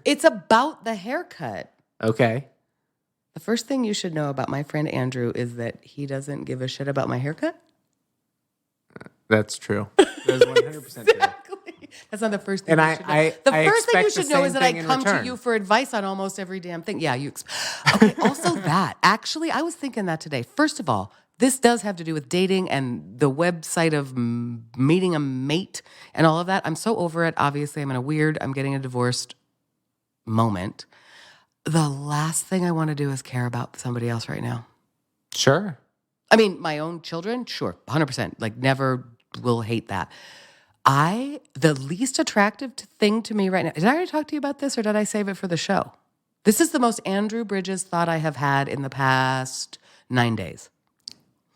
It's about the haircut. Okay. The first thing you should know about my friend Andrew is that he doesn't give a shit about my haircut. That's true. That's 100% true. Exactly. That's not the first thing And you should know. The first thing you should know is that I come to you for advice on almost every damn thing. Yeah, okay, also that. Actually, I was thinking that today. First of all, this does have to do with dating and the website of meeting a mate and all of that. I'm so over it. Obviously, I'm getting a divorced moment. The last thing I want to do is care about somebody else right now. Sure. I mean, my own children, sure, 100%. Like, never will hate that. The least attractive thing to me right now, did I already talk to you about this or did I save it for the show? This is the most Andrew Bridges thought I have had in the past 9 days.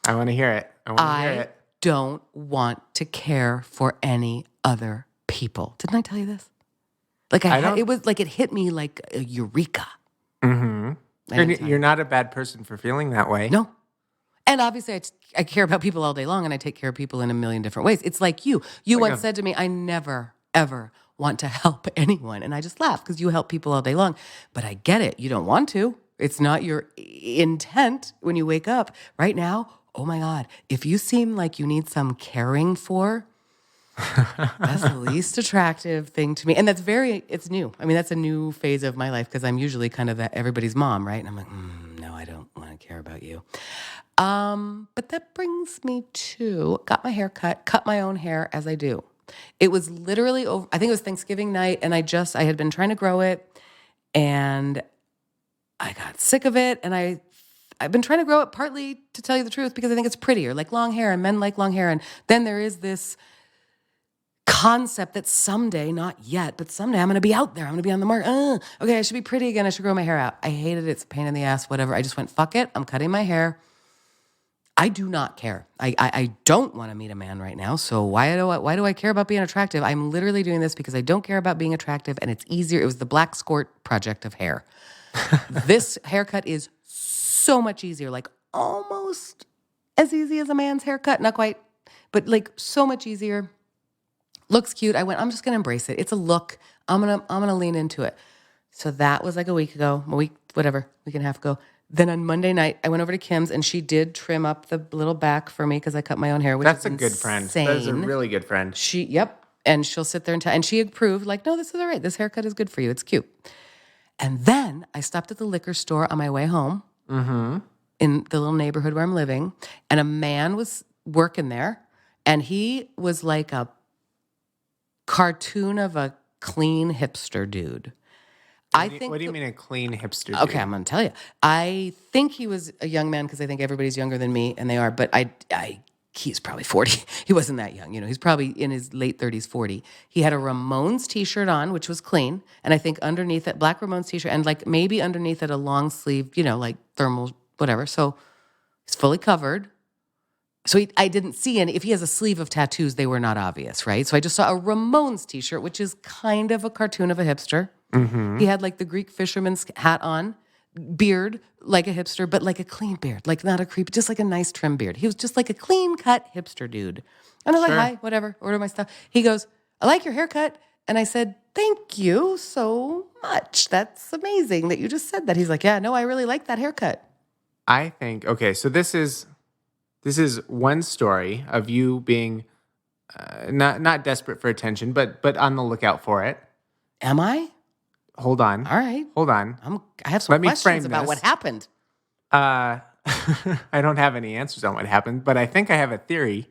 I want to hear it. I don't want to care for any other people. Didn't I tell you this? Like it was like it hit me like a eureka. Mm-hmm. You're not a bad person for feeling that way. No. And obviously, I care about people all day long, and I take care of people in a million different ways. It's like you. You once said to me, I never, ever want to help anyone. And I just laugh because you help people all day long. But I get it. You don't want to. It's not your intent when you wake up. Right now, oh my God, if you seem like you need some caring for, that's the least attractive thing to me. And it's new. I mean, that's a new phase of my life because I'm usually kind of everybody's mom, right? And I'm like, no, I don't want to care about you. But that brings me to got my hair cut my own hair as I do. It was literally over, I think it was Thanksgiving night, and I had been trying to grow it, and I got sick of it, and I've been trying to grow it partly to tell you the truth because I think it's prettier, like long hair, and men like long hair, and then there is this concept that someday, not yet, but someday I'm going to be out there. I'm going to be on the market. Okay, I should be pretty again. I should grow my hair out. I hated it. It's a pain in the ass, whatever. I just went, fuck it. I'm cutting my hair. I do not care. I don't want to meet a man right now. So why do I care about being attractive? I'm literally doing this because I don't care about being attractive, and it's easier. It was the Black Skort Project of hair. This haircut is so much easier, like almost as easy as a man's haircut. Not quite, but like so much easier. Looks cute. I'm just going to embrace it. It's a look. I'm going to lean into it. So that was like a week and a half ago. Then on Monday night, I went over to Kim's, and she did trim up the little back for me because I cut my own hair, which That's is a good friend. insane. That is a really good friend. And she'll sit there and she approved, like, no, this is all right. This haircut is good for you. It's cute. And then I stopped at the liquor store on my way home in the little neighborhood where I'm living, and a man was working there, and he was like a cartoon of a clean hipster dude. What do you mean a clean hipster dude? Okay, I'm going to tell you. I think he was a young man because I think everybody's younger than me, and they are. But he's probably 40. He wasn't that young. He's probably in his late 30s, 40. He had a Ramones T-shirt on, which was clean, and I think underneath it, black Ramones T-shirt, and like maybe underneath it a long sleeve, like thermal, whatever. So he's fully covered. So I didn't see any. If he has a sleeve of tattoos, they were not obvious, right? So I just saw a Ramones T-shirt, which is kind of a cartoon of a hipster. Mm-hmm. He had like the Greek fisherman's hat on, beard like a hipster, but like a clean beard, like not a creep, just like a nice trim beard. He was just like a clean cut hipster dude. And I was like, hi, whatever, order my stuff. He goes, I like your haircut. And I said, thank you so much. That's amazing that you just said that. He's like, yeah, no, I really like that haircut. I think, okay, so this is one story of you being not desperate for attention, but on the lookout for it. Am I? Hold on. All right. Hold on. I have some questions about what happened. I don't have any answers on what happened, but I think I have a theory.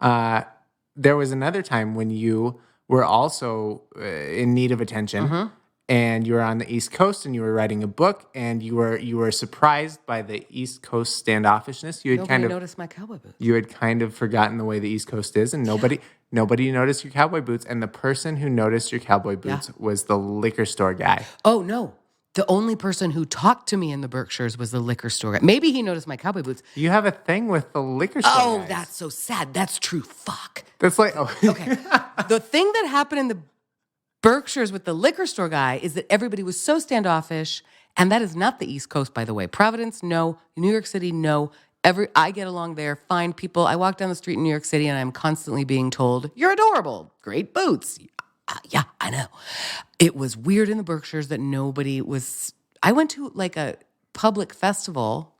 There was another time when you were also in need of attention, and you were on the East Coast, and you were writing a book, and you were surprised by the East Coast standoffishness. Nobody noticed my cowboy boots. You had kind of forgotten the way the East Coast is, and nobody noticed your cowboy boots. And the person who noticed your cowboy boots was the liquor store guy. Oh, no. The only person who talked to me in the Berkshires was the liquor store guy. Maybe he noticed my cowboy boots. You have a thing with the liquor store Oh, guys. That's so sad. That's true. Fuck. That's like, Okay. The thing that happened in the Berkshire's with the liquor store guy is that everybody was so standoffish, and that is not the East Coast, by the way. Providence, no. New York City, no. I get along there, fine people. I walk down the street in New York City, and I'm constantly being told, "You're adorable, great boots." Yeah, I know. It was weird in the Berkshires that nobody was. I went to like a public festival.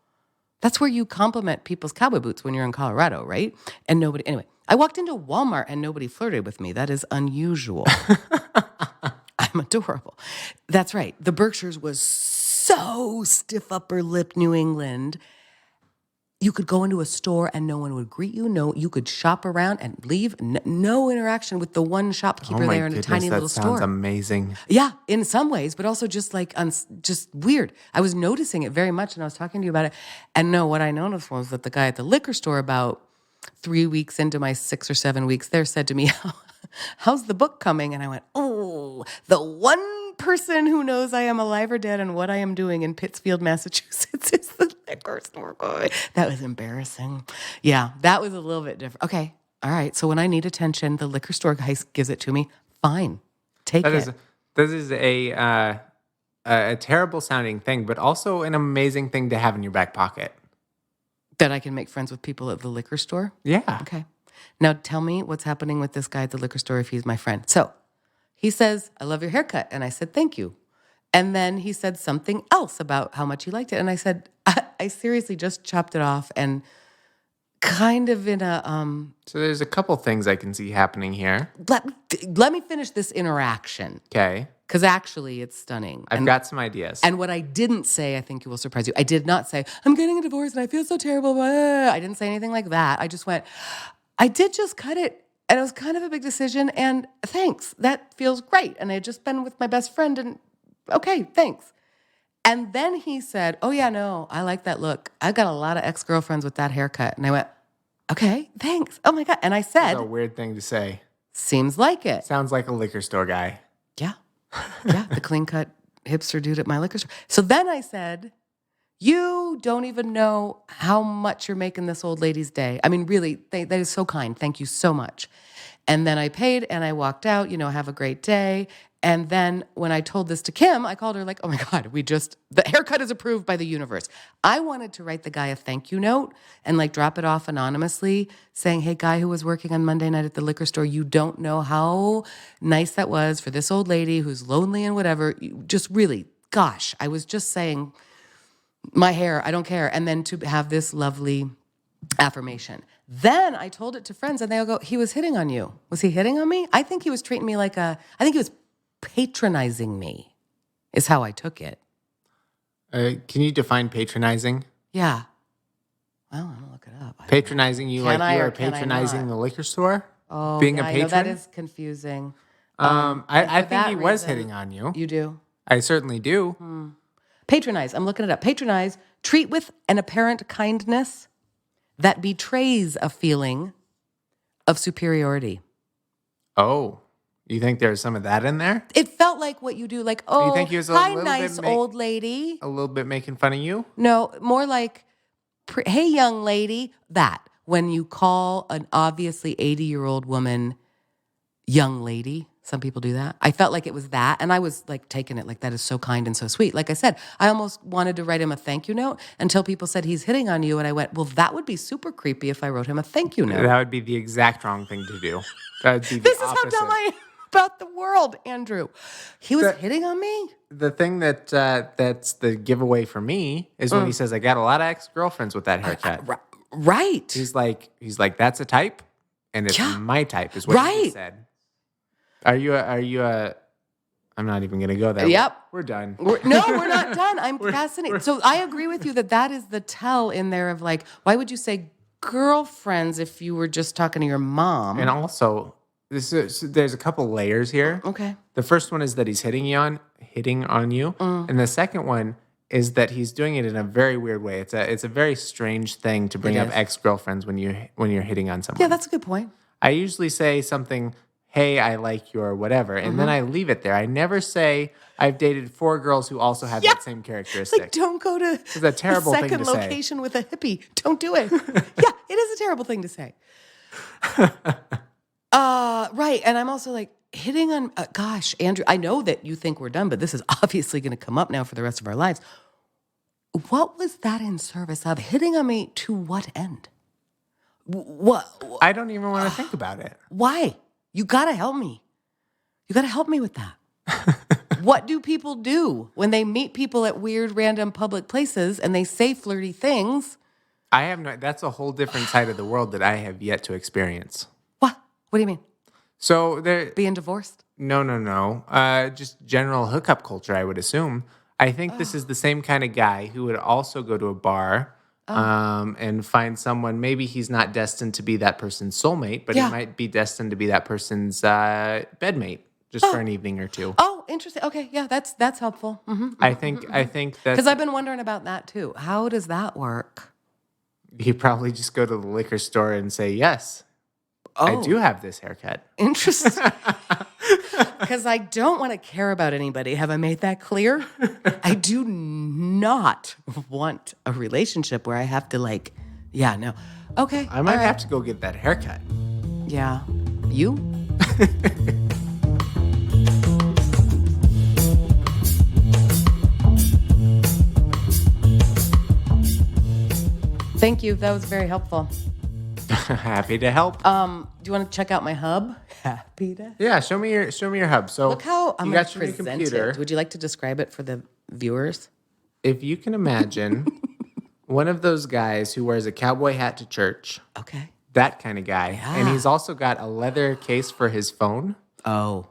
That's where you compliment people's cowboy boots when you're in Colorado, right? And nobody. Anyway, I walked into Walmart and nobody flirted with me. That is unusual. I'm adorable. That's right. The Berkshires was so stiff upper lip New England. You could go into a store and no one would greet you. No, you could shop around and leave. No interaction with the one shopkeeper there in a tiny little store. That sounds amazing. Yeah, in some ways, but also just like just weird. I was noticing it very much, and I was talking to you about it. And no, what I noticed was that the guy at the liquor store, about 3 weeks into my 6 or 7 weeks there, said to me, "How's the book coming?" And I went, "Oh, the one person who knows I am alive or dead and what I am doing in Pittsfield, Massachusetts is the liquor store guy." That was embarrassing. Yeah, that was a little bit different. Okay, all right. So when I need attention, the liquor store guy gives it to me. Fine, take it. This is a terrible sounding thing, but also an amazing thing to have in your back pocket. That I can make friends with people at the liquor store? Yeah. Okay. Now tell me what's happening with this guy at the liquor store if he's my friend. So he says, "I love your haircut." And I said, "Thank you." And then he said something else about how much he liked it. And I said, I seriously just chopped it off and kind of in a... So there's a couple things I can see happening here. Let me finish this interaction. Okay. Because actually it's stunning. I've got some ideas. And what I didn't say, I think it will surprise you. I did not say, "I'm getting a divorce and I feel so terrible." Blah. I didn't say anything like that. I just went, "I did just cut it. And it was kind of a big decision. And thanks. That feels great. And I had just been with my best friend. And okay, thanks." And then he said, "Oh, yeah, no, I like that look. I've got a lot of ex-girlfriends with that haircut." And I went, "Okay, thanks. Oh, my God." And I said, That's a weird thing to say. "Seems like it." Sounds like a liquor store guy. Yeah. Yeah, the clean-cut hipster dude at my liquor store. So then I said, "You don't even know how much you're making this old lady's day. I mean, really, that is so kind. Thank you so much." And then I paid and I walked out, have a great day. And then when I told this to Kim, I called her like, "Oh my God, the haircut is approved by the universe." I wanted to write the guy a thank you note and like drop it off anonymously saying, "Hey, guy who was working on Monday night at the liquor store, you don't know how nice that was for this old lady who's lonely and whatever. Just really, gosh," I was just saying, "My hair, I don't care." And then to have this lovely affirmation. Then I told it to friends and they all go, "He was hitting on you." Was he hitting on me? I think he was treating me I think he was patronizing me is how I took it. Can you define patronizing? Yeah. Well, I'm going to look it up. Patronizing you Can like I you or are can I patronizing not? the liquor store? Oh, being yeah, a I patron? know that is confusing. I think that he was reason- hitting on you. You do? I certainly do. Patronize. I'm looking it up. Patronize. Treat with an apparent kindness that betrays a feeling of superiority. Oh, you think there's some of that in there? It felt like what you do, like, "Oh, You think he was a hi, little nice bit old lady." A little bit making fun of you? No, more like, "Hey, young lady." That, when you call an obviously 80-year-old woman young lady. Some people do that. I felt like it was that. And I was like taking it like, that is so kind and so sweet. Like I said, I almost wanted to write him a thank you note until people said he's hitting on you. And I went, well, that would be super creepy if I wrote him a thank you note. That would be the exact wrong thing to do. That would be the This is opposite. how dumb I am about the world, Andrew. He was hitting on me? The thing that's the giveaway for me is when he says, "I got a lot of ex-girlfriends with that haircut." Right. He's like, "That's a type, and it's my type," is what he just said. Are you a? I'm not even gonna go there. Yep. We're done. We're not done. I'm fascinated. So I agree with you that is the tell in there of like, why would you say girlfriends if you were just talking to your mom? And also, there's a couple layers here. Okay. The first one is that he's hitting on you, and the second one is that he's doing it in a very weird way. It's a very strange thing to bring up ex-girlfriends when you're hitting on someone. Yeah, that's a good point. I usually say something, "Hey, I like your whatever," and then I leave it there. I never say I've dated 4 girls who also have that same characteristic. Like, don't go to It's a terrible the thing second to say. location with a hippie. Don't do it. Yeah, it is a terrible thing to say. Right. And I'm also like, hitting on, gosh, Andrew, I know that you think we're done, but this is obviously going to come up now for the rest of our lives. What was that in service of? Hitting on me to what end? What? I don't even want to think about it. Why? You got to help me. You got to help me with that. What do people do when they meet people at weird, random public places and they say flirty things? I have no. That's a whole different side of the world that I have yet to experience. What? What do you mean? So there. Being divorced? No. Just general hookup culture, I would assume. I think this is the same kind of guy who would also go to a bar and find someone. Maybe he's not destined to be that person's soulmate, but he might be destined to be that person's bedmate just for an evening or two. Oh, interesting. Okay, yeah, that's helpful. Mm-hmm. I think that Because I've been wondering about that too. How does that work? you probably just go to the liquor store and say, yes, I do have this haircut. Interesting. Because I don't want to care about anybody. Have I made that clear? I do not want a relationship where I have to no. Okay. I might have to go get that haircut. Yeah. You? Thank you. That was very helpful. Happy to help. Do you want to check out my hub? Happy to. Yeah, show me your hub. So Look how I'm you going got to your new present computer. it. Would you like to describe it for the viewers? If you can imagine one of those guys who wears a cowboy hat to church, Okay. that kind of guy, and he's also got a leather case for his phone. Oh.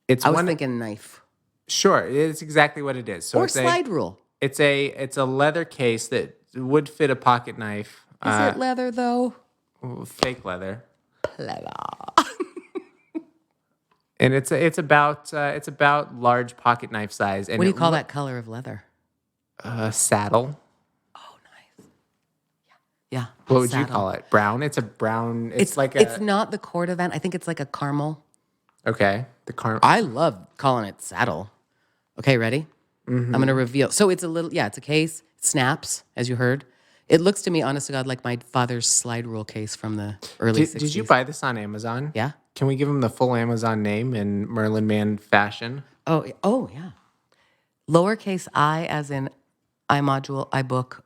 It's I was thinking knife. Sure, it's exactly what it is. So Or it's slide rule. It's a leather case that would fit a pocket knife. Is it leather though? Fake leather. Leather. And it's about large pocket knife size. And What do you call that color of leather? Saddle. Oh, nice. Yeah. What would you call it? Brown. It's a brown. It's like It's not the cord event. I think it's like a caramel. Okay. The caramel. I love calling it saddle. Okay, ready? Mm-hmm. I'm going to reveal. So it's it's a case. It snaps, as you heard. It looks to me, honest to God, like my father's slide rule case from the early 60s. Did you buy this on Amazon? Yeah. Can we give him the full Amazon name in Merlin Man fashion? Oh, yeah. Lowercase I as in iModule, iBook,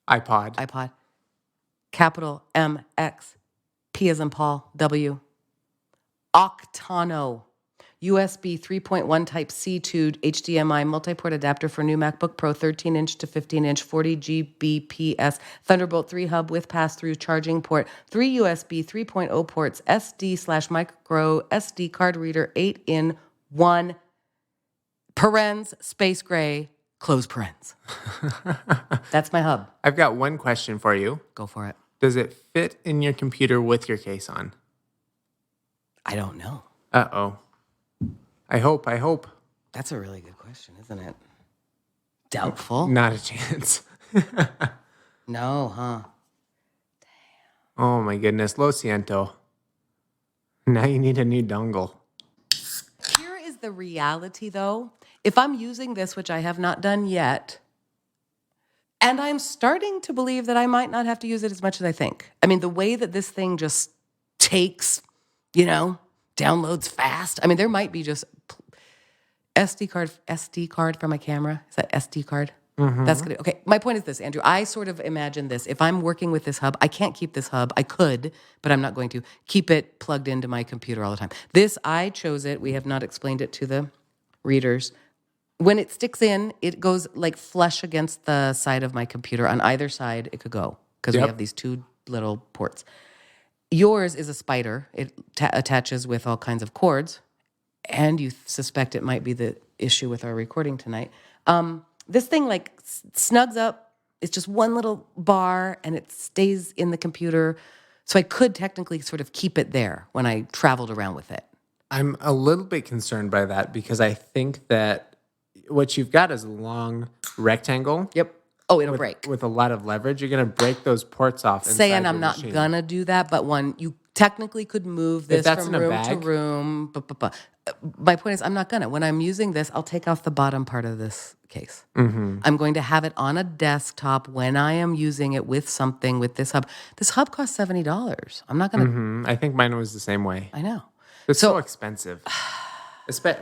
iPod. Capital M, X, P as in Paul, W. OCTANO USB 3.1 Type-C to HDMI Multiport Adapter for new MacBook Pro 13-inch to 15-inch 40 Gbps Thunderbolt 3 hub with pass-through charging port, 3 USB 3.0 ports, SD/micro SD card reader, 8-in-1, parens, space gray, close parens. That's my hub. I've got one question for you. Go for it. Does it fit in your computer with your case on? I don't know. Uh-oh. I hope. That's a really good question, isn't it? Doubtful. Not a chance. No, huh? Oh my goodness. Lo siento. Now you need a new dongle. Here is the reality, though. If I'm using this, which I have not done yet, and I'm starting to believe that I might not have to use it as much as I think. I mean, the way that this thing just takes, downloads fast. I mean, there might be just SD card for my camera. Is that SD card? Mm-hmm. That's good. Okay, my point is this, Andrew. I sort of imagine this. If I'm working with this hub, I can't keep this hub. I could, but I'm not going to. Keep it plugged into my computer all the time. This, I chose it. We have not explained it to the readers. When it sticks in, it goes like flush against the side of my computer. On either side, it could go because we have these two little ports. Yours is a spider. It attaches with all kinds of cords, and you suspect it might be the issue with our recording tonight. This thing snugs up. It's just one little bar, and it stays in the computer. So I could technically sort of keep it there when I traveled around with it. I'm a little bit concerned by that because I think that what you've got is a long rectangle. Yep. Oh, it'll break. With a lot of leverage. You're going to break those ports off inside Saying your I'm not machine. going to do that, but you technically could move this that's from in a room to bag? room. My point is I'm not going to. When I'm using this, I'll take off the bottom part of this case. Mm-hmm. I'm going to have it on a desktop when I am using it with something with this hub. This hub costs $70. I'm not going to. Mm-hmm. I think mine was the same way. I know. It's so expensive.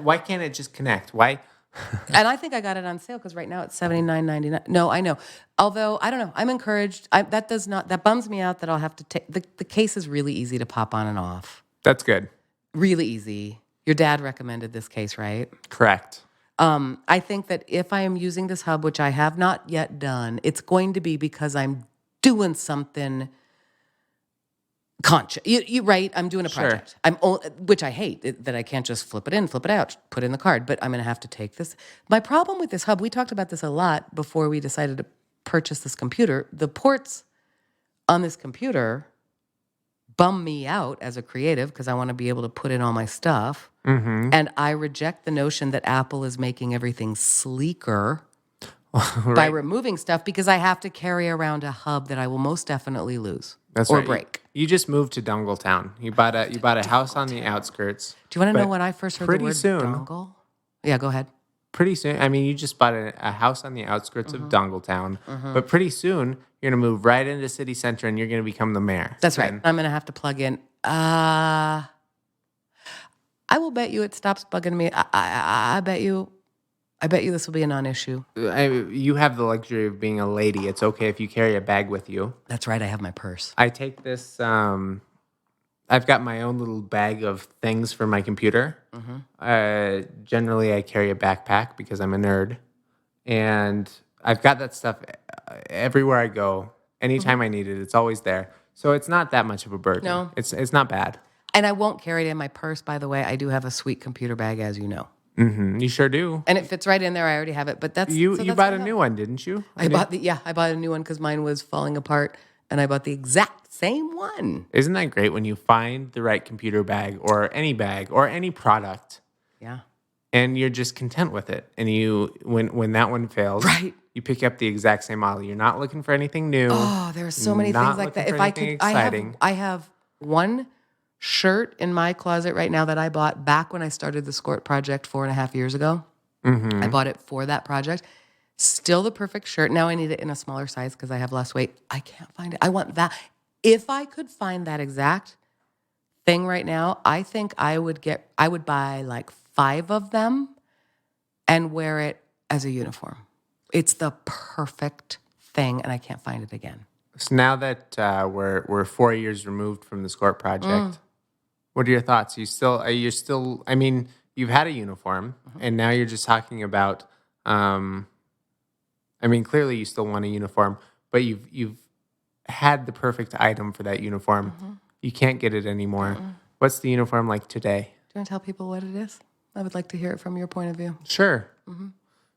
Why can't it just connect? Why? And I think I got it on sale because right now it's $79.99. No, I know. Although I don't know, I'm encouraged. That bums me out that I'll have to take the case is really easy to pop on and off. That's good. Really easy. Your dad recommended this case, right? Correct. I think that if I am using this hub, which I have not yet done, it's going to be because I'm doing something conscious. You right? I'm doing a project. Which I hate that I can't just flip it in, flip it out, put in the card. But I'm going to have to take this. My problem with this hub, we talked about this a lot before we decided to purchase this computer. The ports on this computer bum me out as a creative because I want to be able to put in all my stuff. Mm-hmm. And I reject the notion that Apple is making everything sleeker by removing stuff because I have to carry around a hub that I will most definitely lose or break. You just moved to Dongle Town. You bought a house on the outskirts. Do you want to know when I first heard the word dongle? Yeah, go ahead. Pretty soon, I mean, you just bought a house on the outskirts of Dongle Town, but pretty soon you're going to move right into city center and you're going to become the mayor. That's right. I'm going to have to plug in. I will bet you it stops bugging me. I bet you this will be a non-issue. You have the luxury of being a lady. It's okay if you carry a bag with you. That's right. I have my purse. I take this. I've got my own little bag of things for my computer. Generally, I carry a backpack because I'm a nerd. And I've got that stuff everywhere I go. Anytime I need it, it's always there. So it's not that much of a burden. No. It's not bad. And I won't carry it in my purse, by the way. I do have a sweet computer bag, as you know. Mm-hmm. You sure do. And it fits right in there. I already have it. But that's... You bought a new one, didn't you? I bought a new one because mine was falling apart. And I bought the exact same one. Isn't that great when you find the right computer bag or any product? Yeah. And you're just content with it. And when that one fails, right, you pick up the exact same model. You're not looking for anything new. Oh, there are so many things like that. If I could, I have one shirt in my closet right now that I bought back when I started the Skort Project 4.5 years ago. Mm-hmm. I bought it for that project. Still the perfect shirt. Now I need it in a smaller size because I have less weight. I can't find it. I want that. If I could find that exact thing right now, I think I would buy like 5 of them and wear it as a uniform. It's the perfect thing, and I can't find it again. So now that we're 4 years removed from the Skort Project, what are your thoughts? I mean, you've had a uniform, and now you're just talking about. I mean, clearly you still want a uniform, but you've had the perfect item for that uniform. You can't get it anymore. What's the uniform like today? Do you want to tell people what it is? I would like to hear it from your point of view. Sure.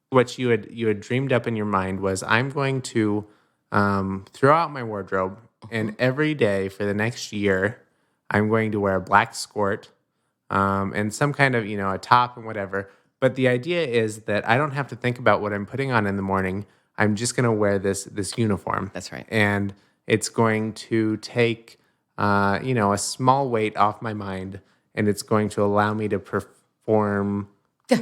What you had dreamed up in your mind was, I'm going to throw out my wardrobe, and every day for the next year, I'm going to wear a black Skort and some kind of, a top and whatever. But the idea is that I don't have to think about what I'm putting on in the morning. I'm just going to wear this uniform. That's right. And it's going to take, a small weight off my mind, and it's going to allow me to perform. It's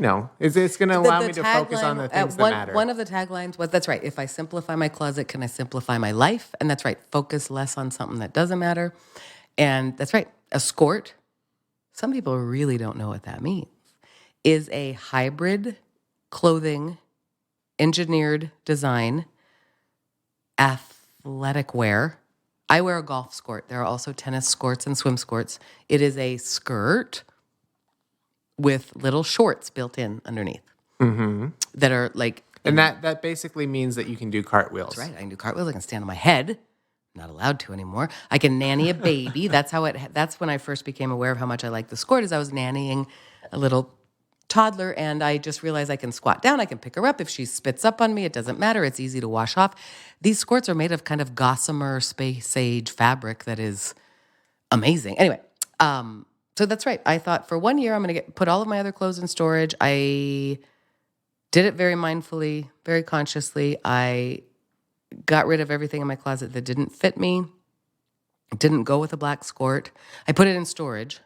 going to allow me to focus on the things that matter. One of the taglines was, that's right, if I simplify my closet, can I simplify my life? And that's right, focus less on something that doesn't matter. And that's right, a Skort, some people really don't know what that means, is a hybrid clothing, engineered design, athletic wear. I wear a golf Skort. There are also tennis Skorts and swim Skorts. It is a skirt with little shorts built in underneath that are like... And that basically means that you can do cartwheels. That's right. I can do cartwheels. I can stand on my head. I'm not allowed to anymore. I can nanny a baby. That's when I first became aware of how much I liked the Skort, is I was nannying a little toddler, and I just realized I can squat down. I can pick her up. If she spits up on me, it doesn't matter. It's easy to wash off. These Skorts are made of kind of gossamer space age fabric that is amazing. Anyway, so that's right. I thought for 1 year I'm going to put all of my other clothes in storage. I did it very mindfully, very consciously. I got rid of everything in my closet that didn't fit me, didn't go with a black Skort. I put it in storage,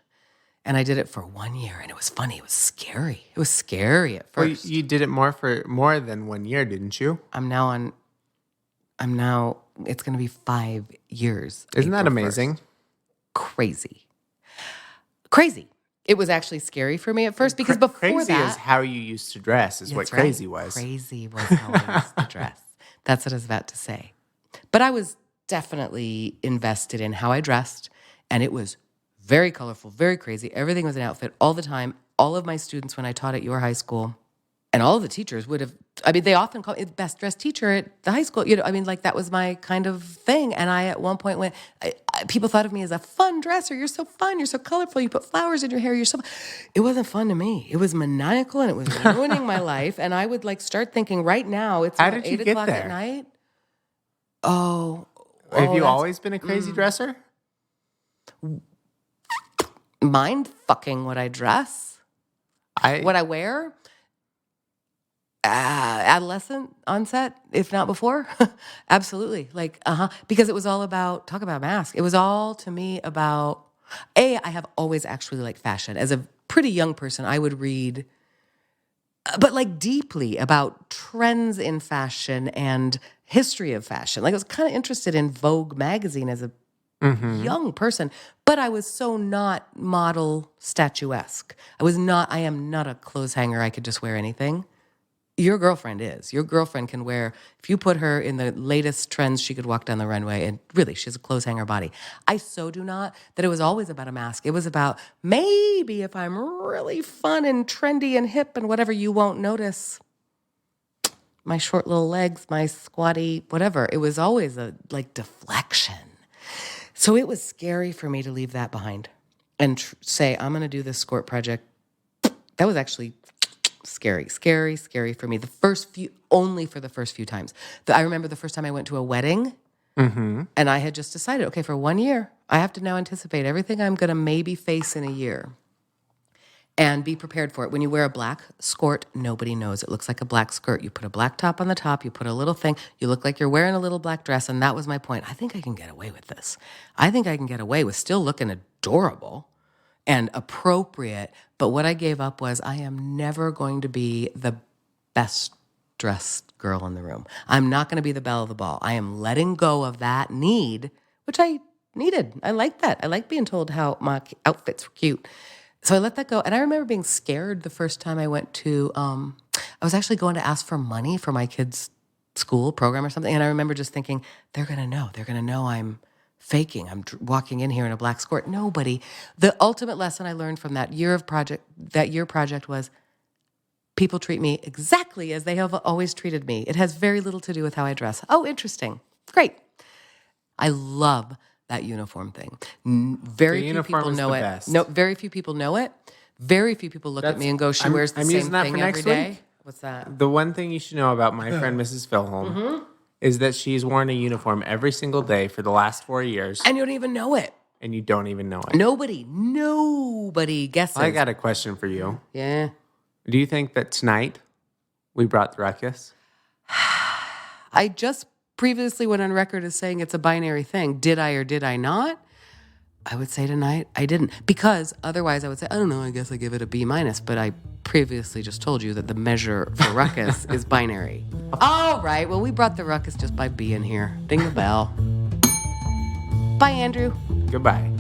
and I did it for 1 year, and it was funny. It was scary. It was scary at first. Well, you did it for more than 1 year, didn't you? It's going to be 5 years. Isn't that amazing? 1st. Crazy. It was actually scary for me at first because before crazy that, is how you used to dress is what That's right. crazy was. Crazy was how I used to dress. That's what I was about to say. But I was definitely invested in how I dressed, and it was very colorful, very crazy. Everything was an outfit all the time. All of my students, when I taught at your high school, and all of the teachers would have, they often call me the best dressed teacher at the high school. That was my kind of thing. And I, at one point, people thought of me as a fun dresser. You're so fun. You're so colorful. You put flowers in your hair. You're so fun. It wasn't fun to me. It was maniacal, and it was ruining my life. And I would start thinking right now, it's about 8 o'clock at night. Have you always been a crazy dresser? Mind fucking what I dress, what I wear. Adolescent onset, if not before. Absolutely. Because it was all about, talk about mask. It was all to me about, I have always actually liked fashion. As a pretty young person, I would read, but deeply about trends in fashion and history of fashion. I was kind of interested in Vogue magazine as a young person, but I was so not model statuesque. I am not a clothes hanger. I could just wear anything. Your girlfriend is. Your girlfriend can wear, if you put her in the latest trends, she could walk down the runway, and really, she has a clothes hanger body. I so do not, that it was always about a mask. It was about, maybe if I'm really fun and trendy and hip and whatever, you won't notice my short little legs, my squatty, whatever. It was always a deflection. So it was scary for me to leave that behind and say, I'm going to do this Skort project. That was actually scary for me. Only for the first few times. I remember the first time I went to a wedding, and I had just decided, okay, for 1 year, I have to now anticipate everything I'm going to maybe face in a year and be prepared for it. When you wear a black Skort, nobody knows. It looks like a black skirt. You put a black top on the top, you put a little thing, you look like you're wearing a little black dress, and that was my point. I think I can get away with this. I think I can get away with still looking adorable and appropriate, but what I gave up was I am never going to be the best dressed girl in the room. I'm not going to be the belle of the ball. I am letting go of that need, which I needed. I like that. I like being told how my outfits were cute. So I let that go. And I remember being scared the first time I went to, I was actually going to ask for money for my kids' school program or something. And I remember just thinking, they're going to know. They're going to know I'm faking. I'm walking in here in a black Skort. Nobody. The ultimate lesson I learned from that year project was people treat me exactly as they have always treated me. It has very little to do with how I dress. Oh, interesting. Great. I love that uniform thing. Very few people know it. Best. No, very few people know it. Very few people look at me and go, she wears the same thing every day. Week. What's that? The one thing you should know about my friend Mrs. Filholm is that she's worn a uniform every single day for the last 4 years. And you don't even know it. And you don't even know it. Nobody guesses. I got a question for you. Yeah. Do you think that tonight we brought the Ruckus? I just previously went on record as saying it's a binary thing. Did I or did I not? I would say tonight I didn't. Because otherwise I would say, I don't know, I guess I give it a B-. But I previously just told you that the measure for Ruckus is binary. All right, well, we brought the Ruckus just by being here. Ding the bell. Bye, Andrew. Goodbye.